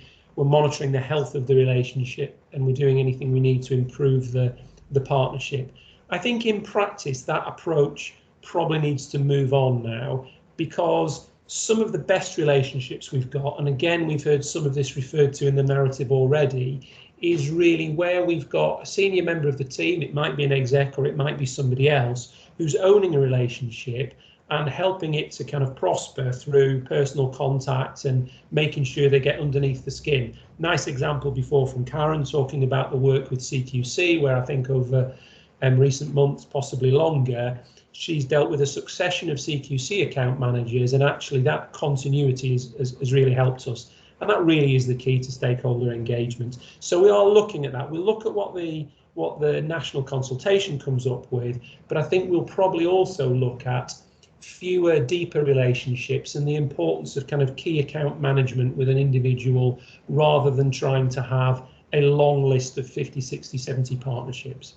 monitoring the health of the relationship and we're doing anything we need to improve the partnership. I think in practice that approach probably needs to move on now, because some of the best relationships we've got, and again we've heard some of this referred to in the narrative already, is really where we've got a senior member of the team, it might be an exec or it might be somebody else, who's owning a relationship and helping it to kind of prosper through personal contact and making sure they get underneath the skin. Nice example before from Karen talking about the work with CQC, where I think over recent months, possibly longer, she's dealt with a succession of CQC account managers, and actually that continuity has really helped us. And that really is the key to stakeholder engagement. So we are looking at that. We'll look at what the national consultation comes up with, but I think we'll probably also look at fewer, deeper relationships and the importance of kind of key account management with an individual, rather than trying to have a long list of 50, 60, 70 partnerships.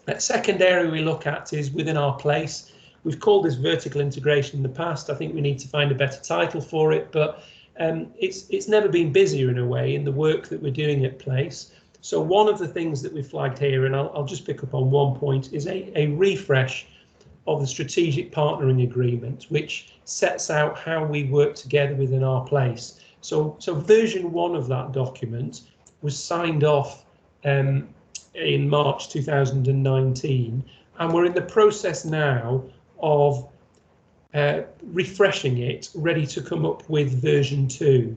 That second area we look at is within our place. We've called this vertical integration in the past. I think we need to find a better title for it, but it's never been busier in a way in the work that we're doing at place. So one of the things that we flagged here, and I'll just pick up on one point, is a refresh of the strategic partnering agreement, which sets out how we work together within our place. So version 1 of that document was signed off in March 2019, and we're in the process now of refreshing it, ready to come up with version 2.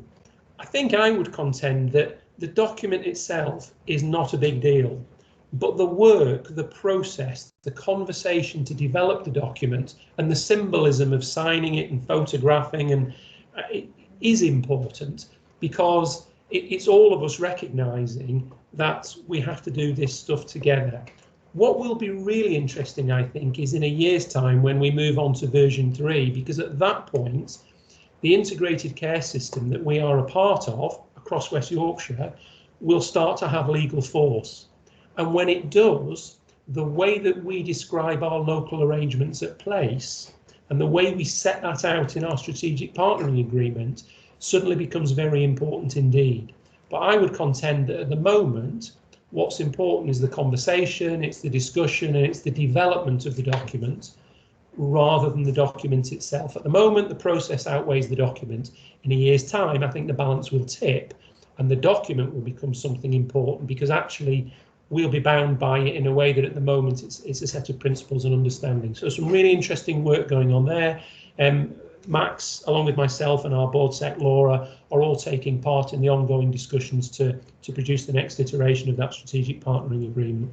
I think I would contend that the document itself is not a big deal, but the work, the process, the conversation to develop the document and the symbolism of signing it and photographing and it is important, because it's all of us recognising that we have to do this stuff together. What will be really interesting, I think, is in a year's time when we move on to version 3, because at that point, the integrated care system that we are a part of across West Yorkshire will start to have legal force. And when it does, the way that we describe our local arrangements at place and the way we set that out in our strategic partnering agreement suddenly becomes very important indeed. But I would contend that at the moment, what's important is the conversation, it's the discussion, and it's the development of the document rather than the document itself. At the moment, the process outweighs the document. In a year's time, I think the balance will tip and the document will become something important, because actually we'll be bound by it in a way that at the moment it's a set of principles and understanding. So some really interesting work going on there. Max, along with myself and our board sec Laura, are all taking part in the ongoing discussions to produce the next iteration of that strategic partnering agreement.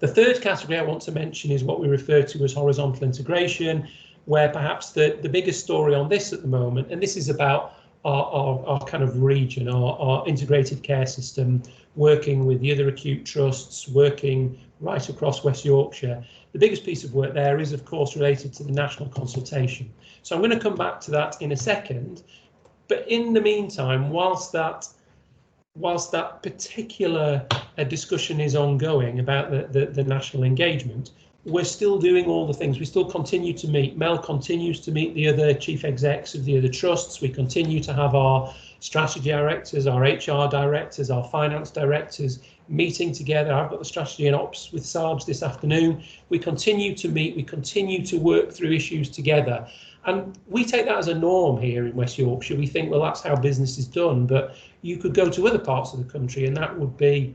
The third category I want to mention is what we refer to as horizontal integration, where perhaps the biggest story on this at the moment, and this is about our kind of region, our integrated care system, working with the other acute trusts, working right across West Yorkshire. The biggest piece of work there is, of course, related to the national consultation. So I'm going to come back to that in a second. But in the meantime, whilst that particular discussion is ongoing about the national engagement, we're still doing all the things. We still continue to meet. Mel continues to meet the other chief execs of the other trusts. We continue to have our strategy directors, our HR directors, our finance directors meeting together. I've got the strategy and ops with Sarge this afternoon. We continue to meet, we continue to work through issues together. And we take that as a norm here in West Yorkshire. We think, well, that's how business is done, but you could go to other parts of the country and that would be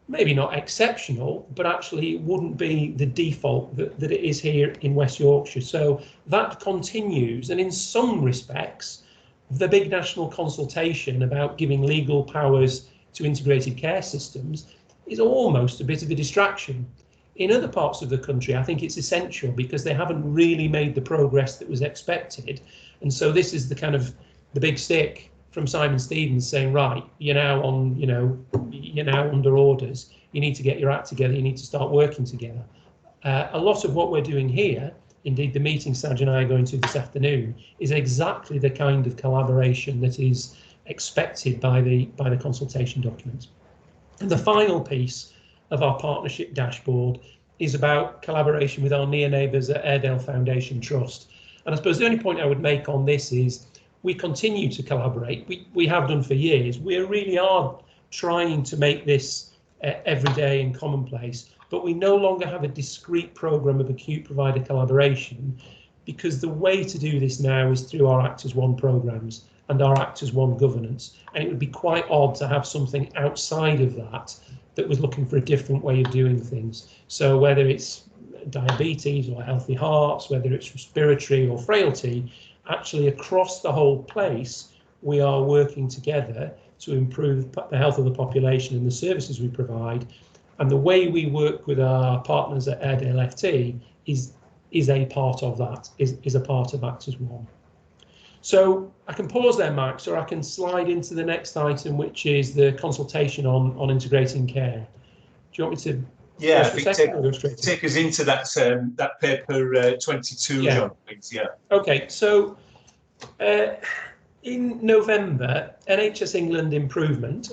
maybe not exceptional, but actually it wouldn't be the default that it is here in West Yorkshire. So that continues, and in some respects, the big national consultation about giving legal powers to integrated care systems is almost a bit of a distraction. In other parts of the country, I think it's essential because they haven't really made the progress that was expected. And so this is the kind of the big stick from Simon Stevens saying, right, you're now on, you're now under orders. You need to get your act together. You need to start working together. A lot of what we're doing here, indeed the meeting Saj and I are going to this afternoon, is exactly the kind of collaboration that is expected by the consultation documents. And the final piece of our partnership dashboard is about collaboration with our near neighbours at Airedale Foundation Trust. And I suppose the only point I would make on this is we continue to collaborate. We have done for years. We really are trying to make this everyday and commonplace, but we no longer have a discrete programme of acute provider collaboration, because the way to do this now is through our Act as One programmes and our Act as One governance. And it would be quite odd to have something outside of that was looking for a different way of doing things. So whether it's diabetes or healthy hearts, whether it's respiratory or frailty, actually across the whole place, we are working together to improve the health of the population and the services we provide. And the way we work with our partners at Airedale FT is a part of that, is a part of Act as One. So I can pause there, Max, or I can slide into the next item, which is the consultation on integrating care. Do you want me to? Yeah, I think take us into that paper 22, yeah. John, please. Yeah. Okay, so in November, NHS England Improvement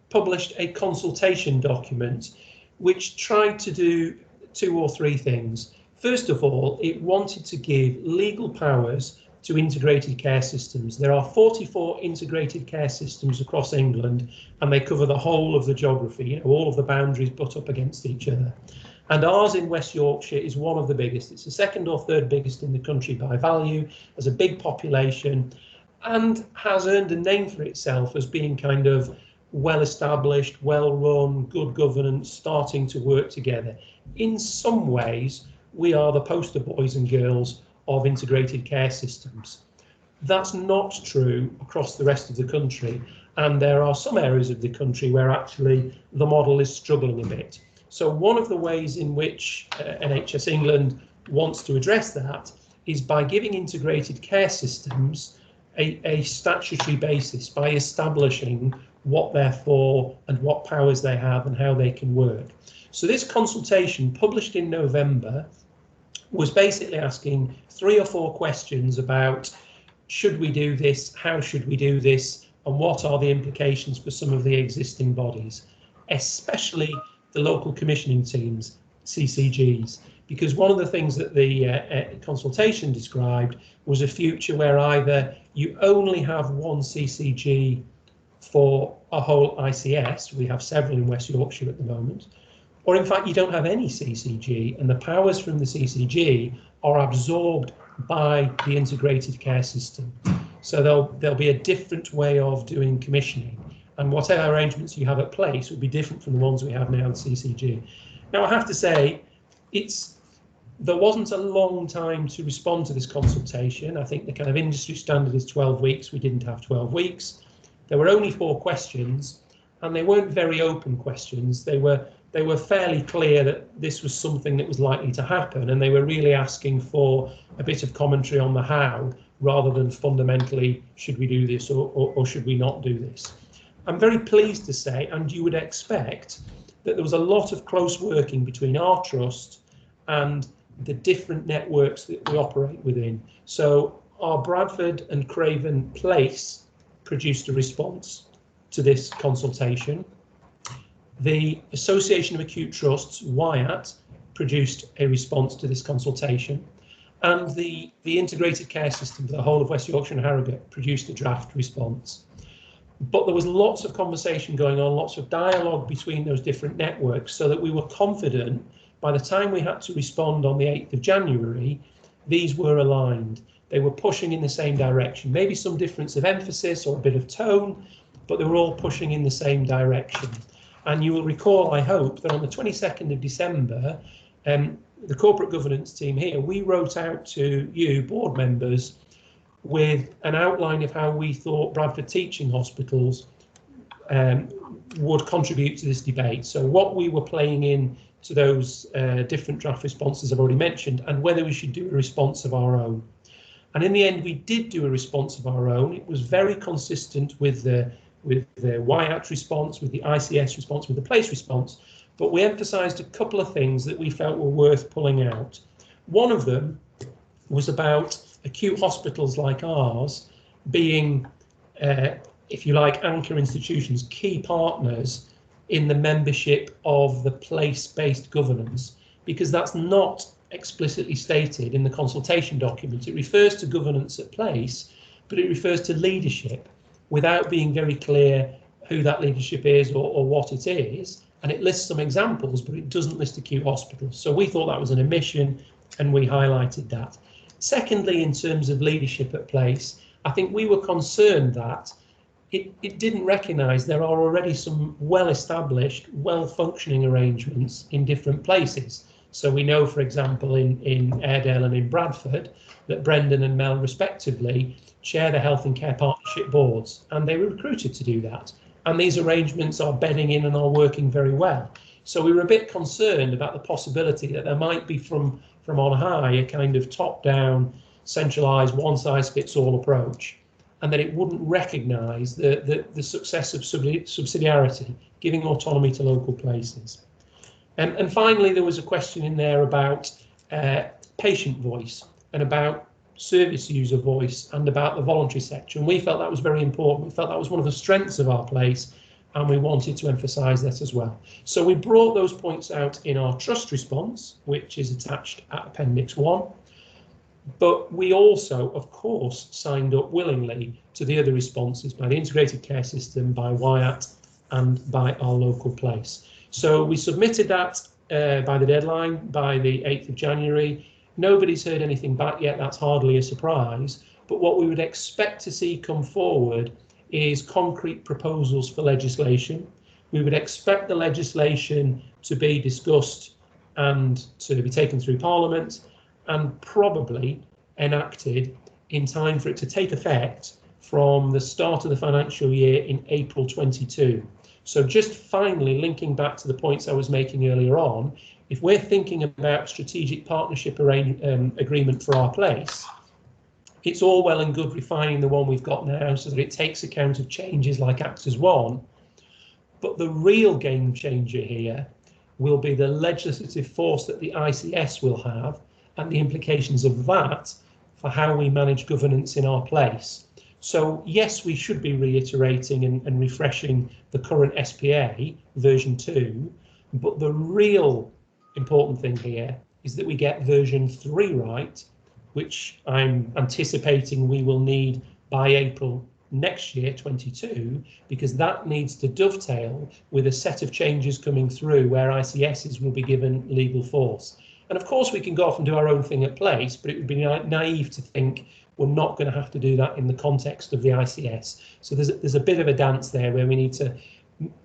published a consultation document which tried to do 2 or 3 things. First of all, it wanted to give legal powers to integrated care systems. There are 44 integrated care systems across England, and they cover the whole of the geography. All of the boundaries butt up against each other. And ours in West Yorkshire is one of the biggest. It's the 2nd or 3rd biggest in the country by value, has a big population, and has earned a name for itself as being kind of well-established, well-run, good governance, starting to work together. In some ways, we are the poster boys and girls of integrated care systems. That's not true across the rest of the country, and there are some areas of the country where actually the model is struggling a bit. So one of the ways in which NHS England wants to address that is by giving integrated care systems a statutory basis, by establishing what they're for and what powers they have and how they can work. So this consultation, published in November, was basically asking 3 or 4 questions about should we do this, how should we do this, and what are the implications for some of the existing bodies, especially the local commissioning teams, CCGs, because one of the things that the consultation described was a future where either you only have one CCG for a whole ICS, we have several in West Yorkshire at the moment, or in fact you don't have any CCG, and the powers from the CCG are absorbed by the integrated care system. So there'll be a different way of doing commissioning, and whatever arrangements you have at place will be different from the ones we have now in CCG. Now I have to say, there wasn't a long time to respond to this consultation. I think the kind of industry standard is 12 weeks. We didn't have 12 weeks. There were only 4 questions, and they weren't very open questions. They were fairly clear that this was something that was likely to happen, and they were really asking for a bit of commentary on the how, rather than fundamentally, should we do this or should we not do this? I'm very pleased to say, and you would expect, that there was a lot of close working between our trust and the different networks that we operate within. So our Bradford and Craven Place produced a response to this consultation. The Association of Acute Trusts, WIAT, produced a response to this consultation, and the Integrated Care System for the whole of West Yorkshire and Harrogate produced a draft response. But there was lots of conversation going on, lots of dialogue between those different networks, so that we were confident by the time we had to respond on the 8th of January, these were aligned. They were pushing in the same direction, maybe some difference of emphasis or a bit of tone, but they were all pushing in the same direction. And you will recall, I hope, that on the 22nd of December, the corporate governance team here, we wrote out to you, board members, with an outline of how we thought Bradford Teaching Hospitals would contribute to this debate. So what we were playing in to those different draft responses I've already mentioned, and whether we should do a response of our own. And in the end, we did do a response of our own. It was very consistent with the YAT response, with the ICS response, with the place response, but we emphasised a couple of things that we felt were worth pulling out. One of them was about acute hospitals like ours being, if you like, anchor institutions, key partners in the membership of the place-based governance, because that's not explicitly stated in the consultation document. It refers to governance at place, but it refers to leadership without being very clear who that leadership is or what it is. And it lists some examples, but it doesn't list acute hospitals. So we thought that was an omission, and we highlighted that. Secondly, in terms of leadership at place, I think we were concerned that it didn't recognise there are already some well-established, well-functioning arrangements in different places. So we know, for example, in Airedale and in Bradford, that Brendan and Mel respectively chair the Health and Care Partnership boards, and they were recruited to do that. And these arrangements are bedding in and are working very well. So we were a bit concerned about the possibility that there might be from on high a kind of top-down, centralised, one-size-fits-all approach, and that it wouldn't recognise the success of subsidiarity, giving autonomy to local places. And finally, there was a question in there about patient voice and about service user voice and about the voluntary sector. And we felt that was very important. We felt that was one of the strengths of our place, and we wanted to emphasise that as well. So we brought those points out in our trust response, which is attached at Appendix 1. But we also, of course, signed up willingly to the other responses by the Integrated Care System, by WIAT, and by our local place. So we submitted that by the deadline, by the 8th of January. Nobody's heard anything back yet. That's hardly a surprise. But what we would expect to see come forward is concrete proposals for legislation. We would expect the legislation to be discussed and to be taken through Parliament and probably enacted in time for it to take effect from the start of the financial year in April 22. So just finally linking back to the points I was making earlier on, if we're thinking about strategic partnership agreement for our place, it's all well and good refining the one we've got now so that it takes account of changes like Actors 1, but the real game changer here will be the legislative force that the ICS will have and the implications of that for how we manage governance in our place. So yes, we should be reiterating and refreshing the current SPA version 2, but the real important thing here is that we get version 3 right, which I'm anticipating we will need by April next year, 22, because that needs to dovetail with a set of changes coming through where ICSs will be given legal force. And of course we can go off and do our own thing at place, but it would be naive to think we're not going to have to do that in the context of the ICS. So there's a bit of a dance there where we need to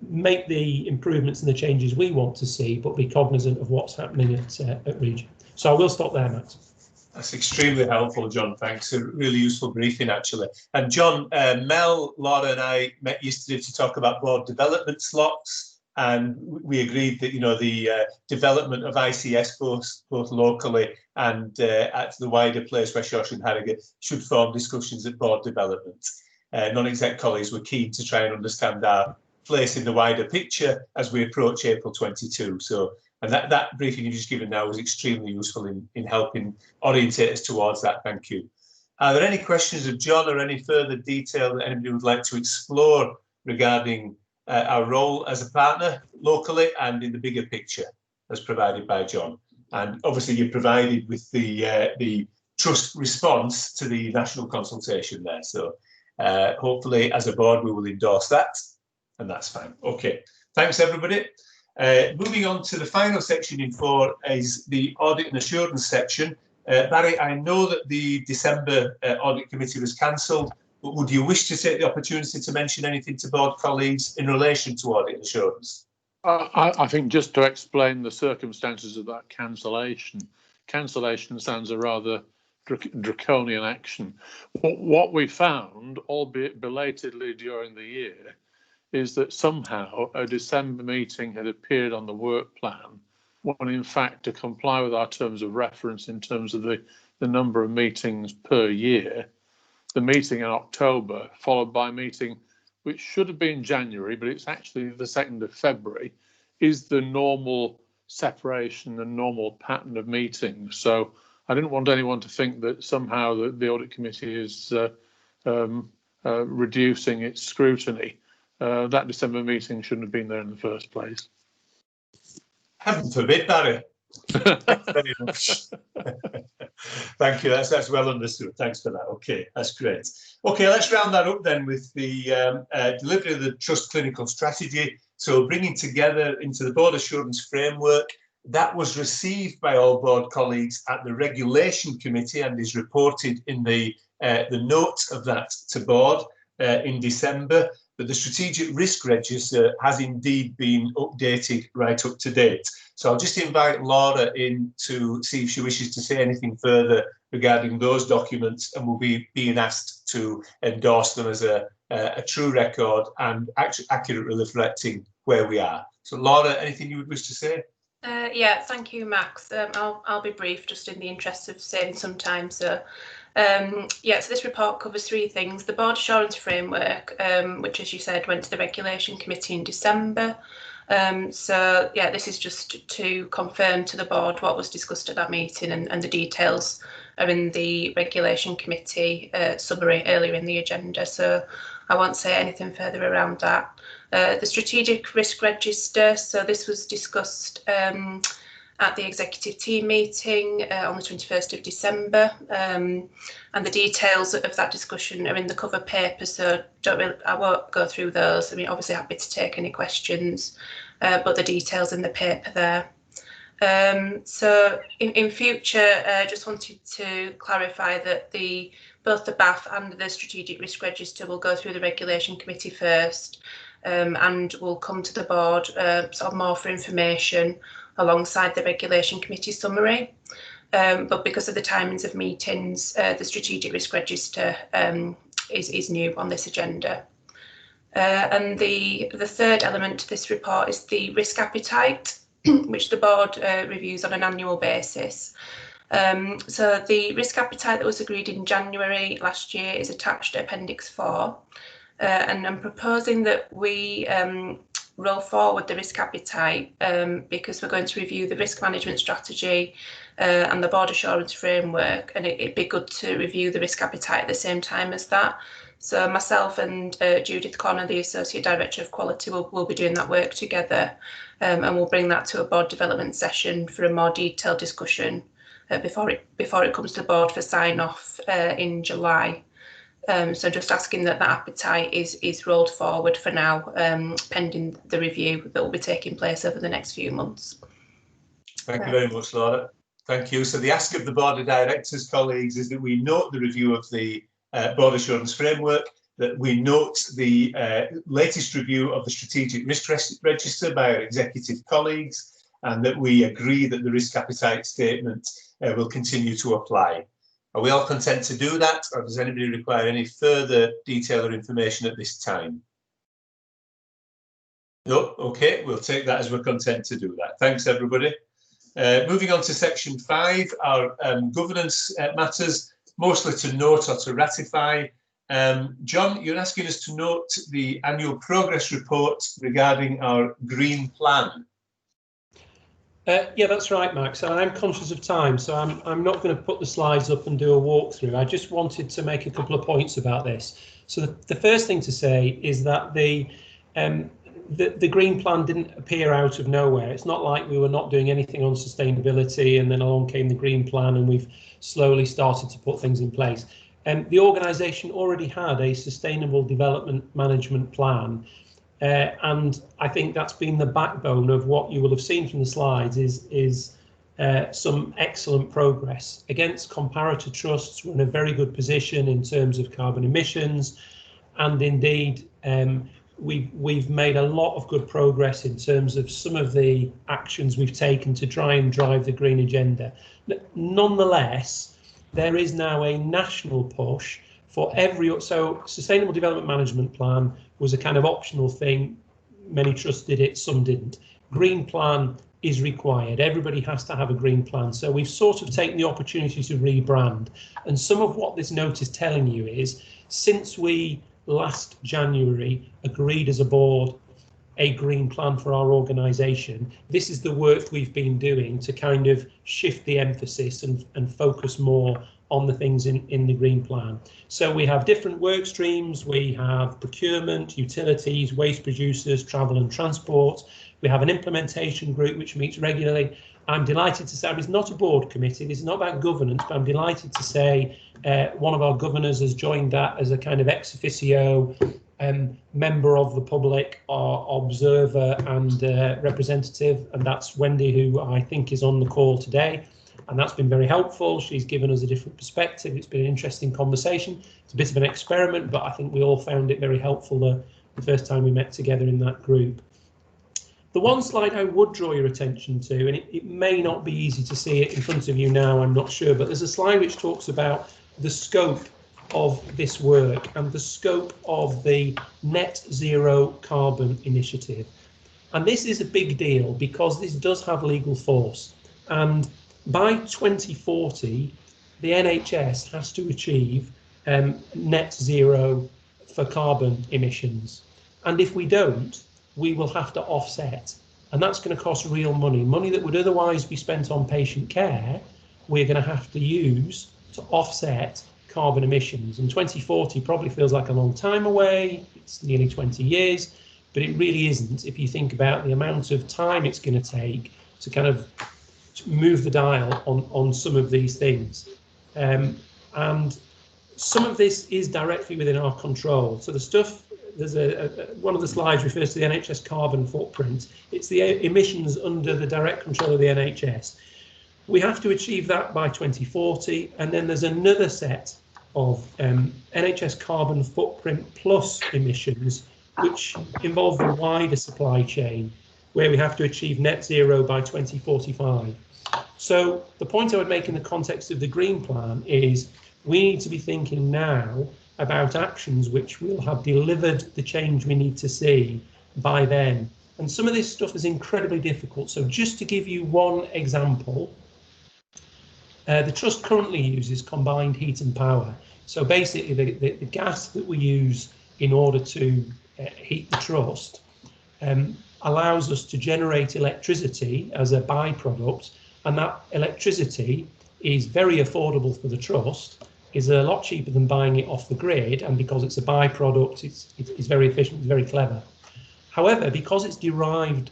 make the improvements and the changes we want to see, but be cognizant of what's happening at Region. So I will stop there, Max. That's extremely helpful, John. Thanks. A really useful briefing, actually. And John, Mel, Laura and I met yesterday to talk about board development slots, and we agreed that, you know, the development of ICS both locally and at the wider place where Shawshire and Harrogate should form discussions at board development. Non-exec colleagues were keen to try and understand our place in the wider picture as we approach April 22. So, and that briefing you've just given now was extremely useful in helping orientate us towards that. Thank you. Are there any questions of John or any further detail that anybody would like to explore regarding our role as a partner locally and in the bigger picture as provided by John? And obviously you're provided with the trust response to the national consultation there. So Hopefully, as a board, we will endorse that, and that's fine. Okay, thanks everybody. Moving on to the final section in 4 is the audit and assurance section. Barry, I know that the December audit committee was cancelled, but would you wish to take the opportunity to mention anything to board colleagues in relation to audit and assurance? I think just to explain the circumstances of that cancellation. Cancellation sounds a rather draconian action. What we found, albeit belatedly during the year, is that somehow a December meeting had appeared on the work plan, when in fact, to comply with our terms of reference in terms of the number of meetings per year, the meeting in October, followed by a meeting which should have been January, but it's actually the 2nd of February, is the normal separation and normal pattern of meetings. So I didn't want anyone to think that somehow the audit committee is reducing its scrutiny. That December meeting shouldn't have been there in the first place. Heaven forbid, Barry. Thanks very much. Thank you. That's well understood. Thanks for that. Okay, that's great. Okay, let's round that up then with the delivery of the Trust Clinical Strategy. So bringing together into the board assurance framework, that was received by all board colleagues at the Regulation Committee and is reported in the notes of that to board in December. But the Strategic Risk Register has indeed been updated right up to date. So I'll just invite Laura in to see if she wishes to say anything further regarding those documents, and we'll be being asked to endorse them as a true record and accurately reflecting where we are. So Laura, anything you would wish to say? Yeah, thank you, Max. I'll be brief, just in the interest of saving some time. So, yeah, so this report covers 3 things: the board assurance framework, which, as you said, went to the Regulation Committee in December. So, yeah, this is just to confirm to the board what was discussed at that meeting, and the details are in the Regulation Committee summary earlier in the agenda. So I won't say anything further around that. The Strategic Risk Register, so this was discussed at the executive team meeting on the 21st of December, and the details of that discussion are in the cover paper, so I won't go through those. I mean, obviously happy to take any questions, but the details in the paper there. So in future, just wanted to clarify that both the BAF and the Strategic Risk Register will go through the Regulation Committee first, and will come to the board sort of more for information alongside the Regulation Committee summary. But because of the timings of meetings, the Strategic Risk Register is new on this agenda. And the third element to this report is the risk appetite, which the board reviews on an annual basis. So the risk appetite that was agreed in January last year is attached to Appendix 4. And I'm proposing that we roll forward the risk appetite because we're going to review the risk management strategy and the board assurance framework, and it'd be good to review the risk appetite at the same time as that. So myself and Judith Connor, the Associate Director of Quality, will be doing that work together, and we'll bring that to a board development session for a more detailed discussion before it comes to the board for sign-off in July. So just asking that appetite is rolled forward for now, pending the review that will be taking place over the next few months. Thank you very much, Laura. Thank you. So the ask of the Board of Directors, colleagues, is that we note the review of the Board Assurance Framework, that we note the latest review of the Strategic Risk Register by our executive colleagues, and that we agree that the risk appetite statement will continue to apply. Are we all content to do that, or does anybody require any further detail or information at this time? No? Okay, we'll take that as we're content to do that. Thanks, everybody. Moving on to section 5, our governance matters, mostly to note or to ratify. John, you're asking us to note the annual progress report regarding our green plan. Yeah, that's right, Max. I'm conscious of time, so I'm not going to put the slides up and do a walkthrough. I just wanted to make a couple of points about this. So the first thing to say is that the green plan didn't appear out of nowhere. It's not like we were not doing anything on sustainability and then along came the green plan and we've slowly started to put things in place. the organisation already had a sustainable development management plan, and I think that's been the backbone of what you will have seen from the slides is some excellent progress. Against comparator trusts, we're in a very good position in terms of carbon emissions, and indeed we've made a lot of good progress in terms of some of the actions we've taken to try and drive the green agenda. Nonetheless, there is now a national push for so Sustainable Development Management Plan was a kind of optional thing. Many trusts did it, some didn't. Green plan is required. Everybody has to have a green plan. So we've sort of taken the opportunity to rebrand. And some of what this note is telling you is, since we last January agreed as a board a green plan for our organisation, this is the work we've been doing to kind of shift the emphasis and focus more on the things in the green plan. So we have different work streams. We have procurement, utilities, waste producers, travel and transport. We have an implementation group which meets regularly. I'm delighted to say, it's not a board committee, this is not about governance, but I'm delighted to say one of our governors has joined that as a kind of ex officio member of the public, observer and representative, and that's Wendy, who I think is on the call today. And that's been very helpful. She's given us a different perspective. It's been an interesting conversation. It's a bit of an experiment, but I think we all found it very helpful the first time we met together in that group. The one slide I would draw your attention to, and it may not be easy to see it in front of you now, I'm not sure, but there's a slide which talks about the scope of this work and the scope of the net zero carbon initiative. And this is a big deal because this does have legal force. And by 2040, the NHS has to achieve net zero for carbon emissions. And if we don't, we will have to offset. And that's going to cost real money. Money that would otherwise be spent on patient care, we're going to have to use to offset carbon emissions. And 2040 probably feels like a long time away. It's nearly 20 years, but it really isn't if you think about the amount of time it's going to take to kind of move the dial on some of these things. And some of this is directly within our control. So the stuff, there's one of the slides refers to the NHS carbon footprint. It's the emissions under the direct control of the NHS. We have to achieve that by 2040, and then there's another set of NHS carbon footprint plus emissions, which involve the wider supply chain, where we have to achieve net zero by 2045. So the point I would make in the context of the green plan is we need to be thinking now about actions which will have delivered the change we need to see by then. And some of this stuff is incredibly difficult. So just to give you one example, the trust currently uses combined heat and power. So basically the gas that we use in order to heat the trust allows us to generate electricity as a byproduct, and that electricity is very affordable for the trust, is a lot cheaper than buying it off the grid, and because it's a byproduct, it's very efficient, it's very clever. However, because it's derived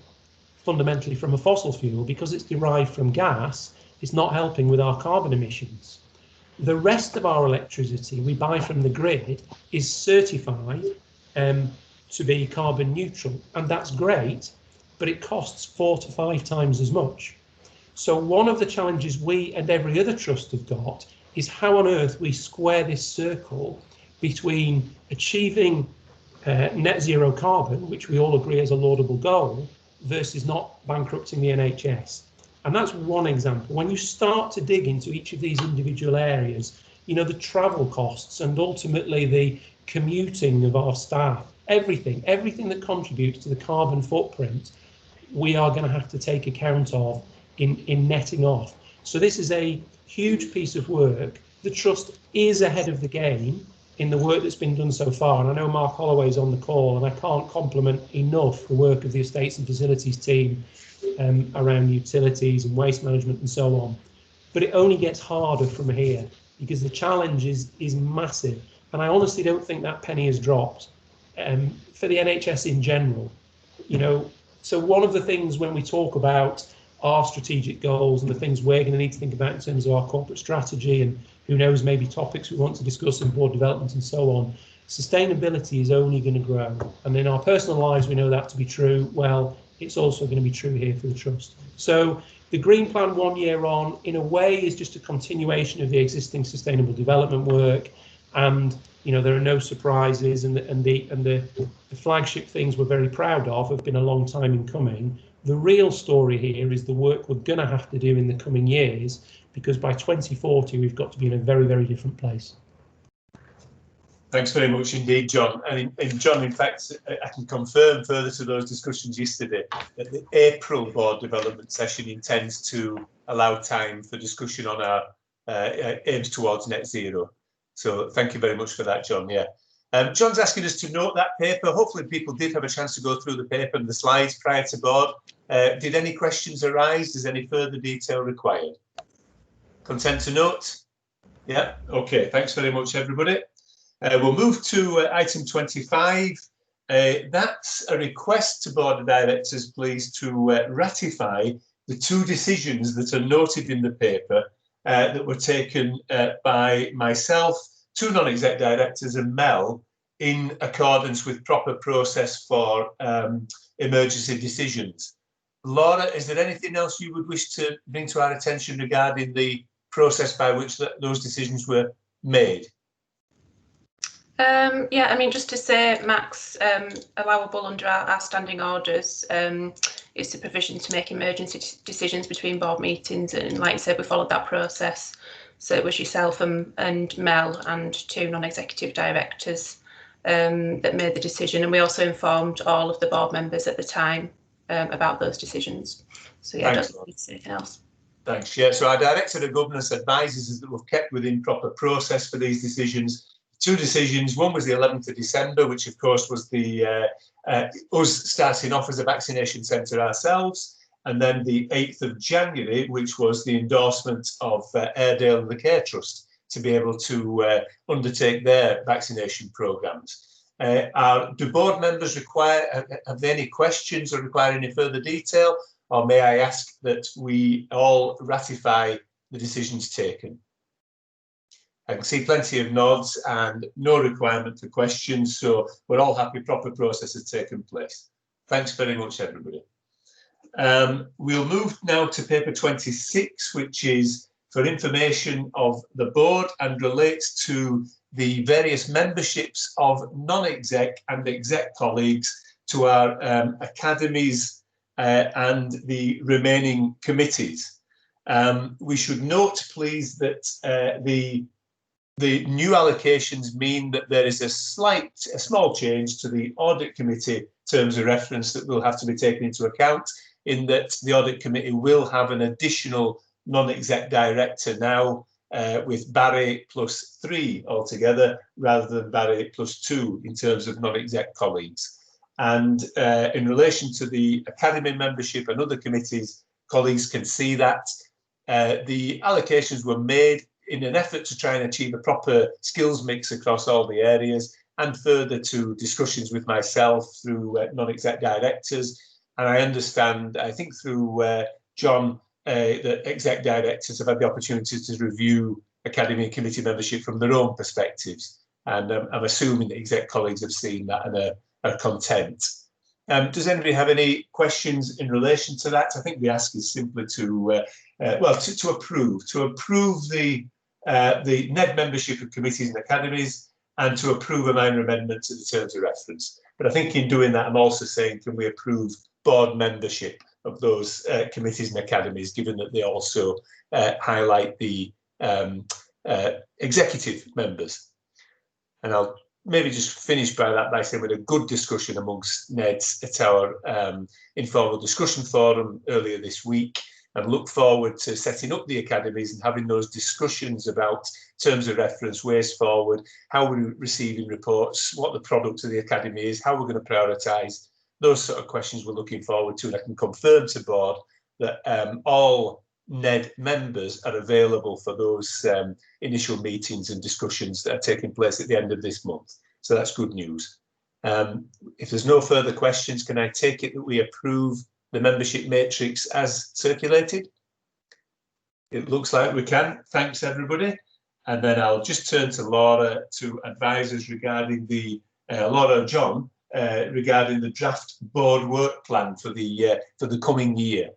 fundamentally from a fossil fuel, because it's derived from gas, it's not helping with our carbon emissions. The rest of our electricity we buy from the grid is certified to be carbon neutral, and that's great, but it costs 4 to 5 times as much. So one of the challenges we and every other trust have got is how on earth we square this circle between achieving net zero carbon, which we all agree is a laudable goal, versus not bankrupting the NHS. And that's one example. When you start to dig into each of these individual areas, you know, the travel costs and ultimately the commuting of our staff, everything that contributes to the carbon footprint, we are going to have to take account of in netting off. So this is a huge piece of work. The trust is ahead of the game in the work that's been done so far. And I know Mark Holloway's on the call, and I can't compliment enough the work of the Estates and Facilities team around utilities and waste management and so on. But it only gets harder from here because the challenge is massive. And I honestly don't think that penny has dropped for the NHS in general. You know, so one of the things when we talk about our strategic goals and the things we're going to need to think about in terms of our corporate strategy, and who knows, maybe topics we want to discuss in board development and so on, sustainability is only going to grow. And in our personal lives, we know that to be true. Well, it's also going to be true here for the Trust. So the Green Plan 1 year on, in a way, is just a continuation of the existing sustainable development work. And, you know, there are no surprises, and the flagship things we're very proud of have been a long time in coming. The real story here is the work we're going to have to do in the coming years, because by 2040, we've got to be in a very, very different place. Thanks very much indeed, John. And John, in fact, I can confirm further to those discussions yesterday that the April board development session intends to allow time for discussion on our aims towards net zero. So thank you very much for that, John. Yeah. John's asking us to note that paper. Hopefully people did have a chance to go through the paper and the slides prior to board. Did any questions arise? Is any further detail required? Content to note? Yeah, okay. Thanks very much, everybody. We'll move to item 25. That's a request to Board of Directors, please, to ratify the 2 decisions that are noted in the paper that were taken by myself, 2 non-exec directors, and Mel, in accordance with proper process for emergency decisions. Laura, is there anything else you would wish to bring to our attention regarding the process by which those decisions were made? Yeah, I mean, just to say, Max, allowable under our standing orders is the provision to make emergency decisions between board meetings, and like you said, we followed that process. So it was yourself and Mel and 2 non-executive directors that made the decision, and we also informed all of the board members at the time about those decisions. So yeah, I don't need to say anything else. Thanks. Yeah, so our Director of Governance advises us that we've kept within proper process for these decisions. 2 decisions. One was the 11th of December, which of course was the us starting off as a vaccination centre ourselves, and then the 8th of January, which was the endorsement of Airedale and the Care Trust to be able to undertake their vaccination programmes. Do board members have they any questions or require any further detail, or may I ask that we all ratify the decisions taken? I can see plenty of nods and no requirement for questions, so we're all happy proper process has taken place. Thanks very much, everybody. We'll move now to paper 26, which is for information of the board and relates to the various memberships of non-exec and exec colleagues to our academies and the remaining committees. We should note, please, that the new allocations mean that there is a small change to the audit committee terms of reference that will have to be taken into account, in that the audit committee will have an additional non-exec director now, with Barry +3 altogether, rather than Barry +2 in terms of non-exec colleagues. And in relation to the academy membership and other committees, colleagues can see that the allocations were made in an effort to try and achieve a proper skills mix across all the areas, and further to discussions with myself through non-exec directors. And I understand, I think through John, that exec directors have had the opportunity to review academy and committee membership from their own perspectives. And I'm assuming that exec colleagues have seen that and are content. Does anybody have any questions in relation to that? I think the ask is simply to approve the NED membership of committees and academies, and to approve a minor amendment to the terms of reference. But I think in doing that, I'm also saying, can we approve board membership of those committees and academies, given that they also highlight the executive members. And I'll maybe just finish by that by saying we had a good discussion amongst NEDs at our informal discussion forum earlier this week, and look forward to setting up the academies and having those discussions about terms of reference, ways forward, how we're receiving reports, what the product of the academy is, how we're going to prioritise. Those sort of questions we're looking forward to, and I can confirm to board that all NED members are available for those initial meetings and discussions that are taking place at the end of this month. So that's good news. If there's no further questions, can I take it that we approve the membership matrix as circulated? It looks like we can. Thanks, everybody. And then I'll just turn to Laura to advise us regarding the Laura John regarding the draft board work plan for the coming year.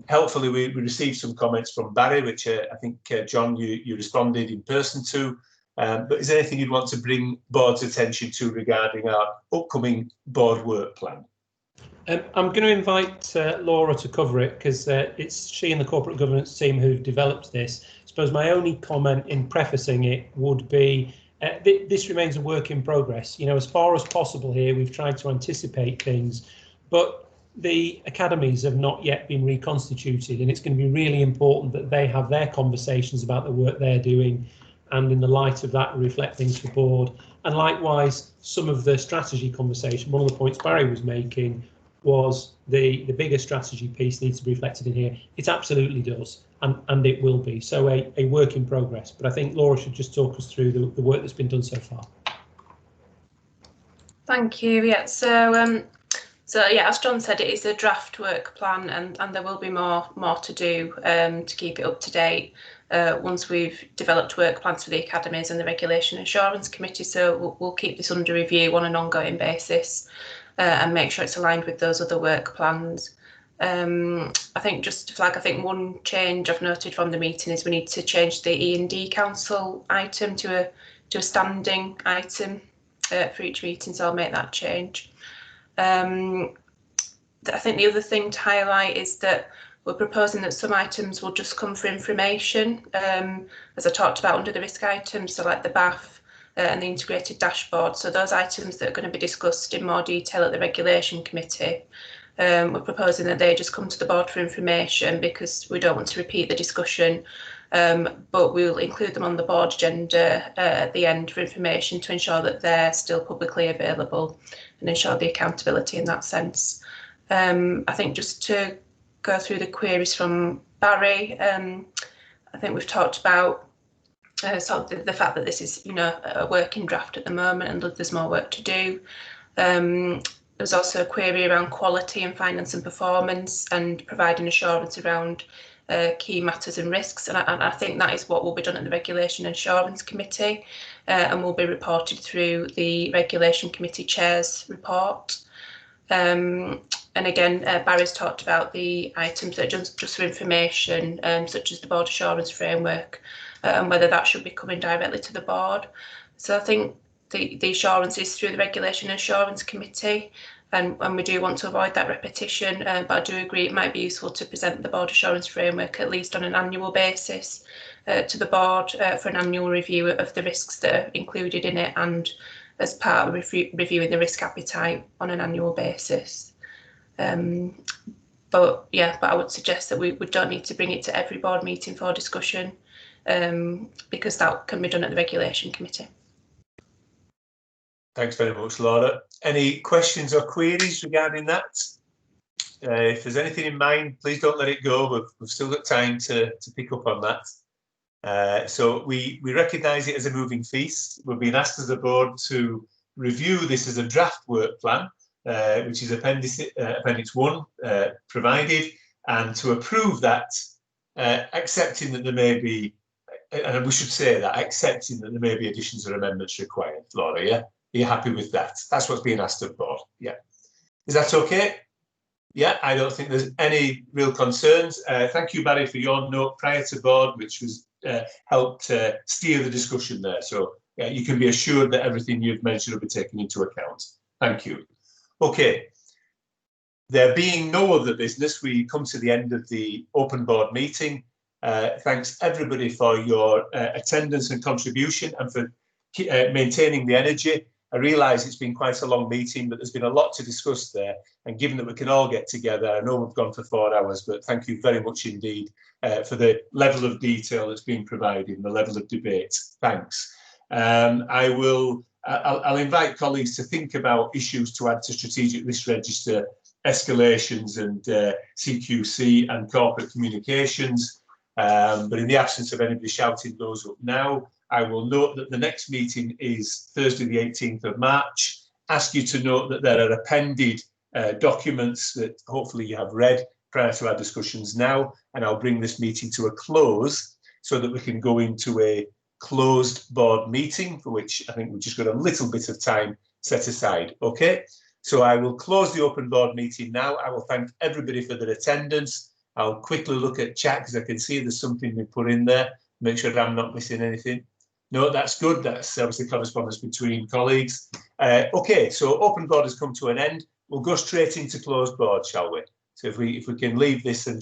Helpfully, we received some comments from Barry, which I think John you responded in person to. But is there anything you'd want to bring board's attention to regarding our upcoming board work plan? I'm going to invite Laura to cover it because it's she and the corporate governance team who've developed this. I suppose my only comment in prefacing it would be this remains a work in progress. You know, as far as possible here, we've tried to anticipate things, but the academies have not yet been reconstituted, and it's going to be really important that they have their conversations about the work they're doing, and in the light of that reflect things for board. And likewise, some of the strategy conversation, one of the points Barry was making was the bigger strategy piece needs to be reflected in here. It absolutely does, and it will be. So a work in progress. But I think Laura should just talk us through the work that's been done so far. Thank you. Yeah, so yeah, as John said, it is a draft work plan, and there will be more to do to keep it up to date once we've developed work plans for the academies and the Regulation Assurance Committee. So we'll keep this under review on an ongoing basis and make sure it's aligned with those other work plans. I think just to flag, I think one change I've noted from the meeting is we need to change the E&D Council item to a standing item for each meeting, so I'll make that change. I think the other thing to highlight is that we're proposing that some items will just come for information, as I talked about under the risk items, so like the BAF and the integrated dashboard. So those items that are going to be discussed in more detail at the Regulation Committee, we're proposing that they just come to the board for information because we don't want to repeat the discussion, but we'll include them on the board agenda at the end for information to ensure that they're still publicly available and ensure the accountability in that sense. I think just to go through the queries from Barry, I think we've talked about sort of the fact that this is, you know, a working draft at the moment and there's more work to do. There's also a query around quality and finance and performance and providing assurance around key matters and risks, and I think that is what will be done at the Regulation Assurance Committee and will be reported through the Regulation Committee Chair's report. And again, Barry's talked about the items that are just for information, such as the board assurance framework, and whether that should be coming directly to the board. So I think the assurance is through the Regulation Assurance Committee, and we do want to avoid that repetition, but I do agree it might be useful to present the board assurance framework at least on an annual basis to the board for an annual review of the risks that are included in it, and as part of reviewing the risk appetite on an annual basis. But I would suggest that we don't need to bring it to every board meeting for discussion, because that can be done at the Regulation Committee. Thanks very much, Laura. Any questions or queries regarding that? If there's anything in mind, please don't let it go. We've still got time to pick up on that. So we recognise it as a moving feast. We've been asked as a board to review this as a draft work plan, which is Appendix 1 provided, and to approve that, accepting that there may be, and we should say that, accepting that there may be additions or amendments required. Laura, yeah? Are you happy with that? That's what's being asked of board. Yeah. Is that okay? Yeah, I don't think there's any real concerns. Thank you, Barry, for your note prior to board, which was helped steer the discussion there. So you can be assured that everything you've mentioned will be taken into account. Thank you. Okay. There being no other business, we come to the end of the open board meeting. Thanks everybody for your attendance and contribution and for maintaining the energy. I realise it's been quite a long meeting, but there's been a lot to discuss there. And given that we can all get together, I know we've gone for 4 hours, but thank you very much indeed for the level of detail that's been provided and the level of debate. Thanks. I'll invite colleagues to think about issues to add to Strategic Risk Register, escalations and CQC and corporate communications. But in the absence of anybody shouting those up now, I will note that the next meeting is Thursday, the 18th of March. Ask you to note that there are appended documents that hopefully you have read prior to our discussions now, and I'll bring this meeting to a close so that we can go into a closed board meeting, for which I think we've just got a little bit of time set aside. Okay, so I will close the open board meeting now. I will thank everybody for their attendance. I'll quickly look at chat because I can see there's something we put in there. Make sure that I'm not missing anything. No, that's good. That's obviously correspondence between colleagues. Okay, so open board has come to an end. We'll go straight into closed board, shall we? So if we can leave this and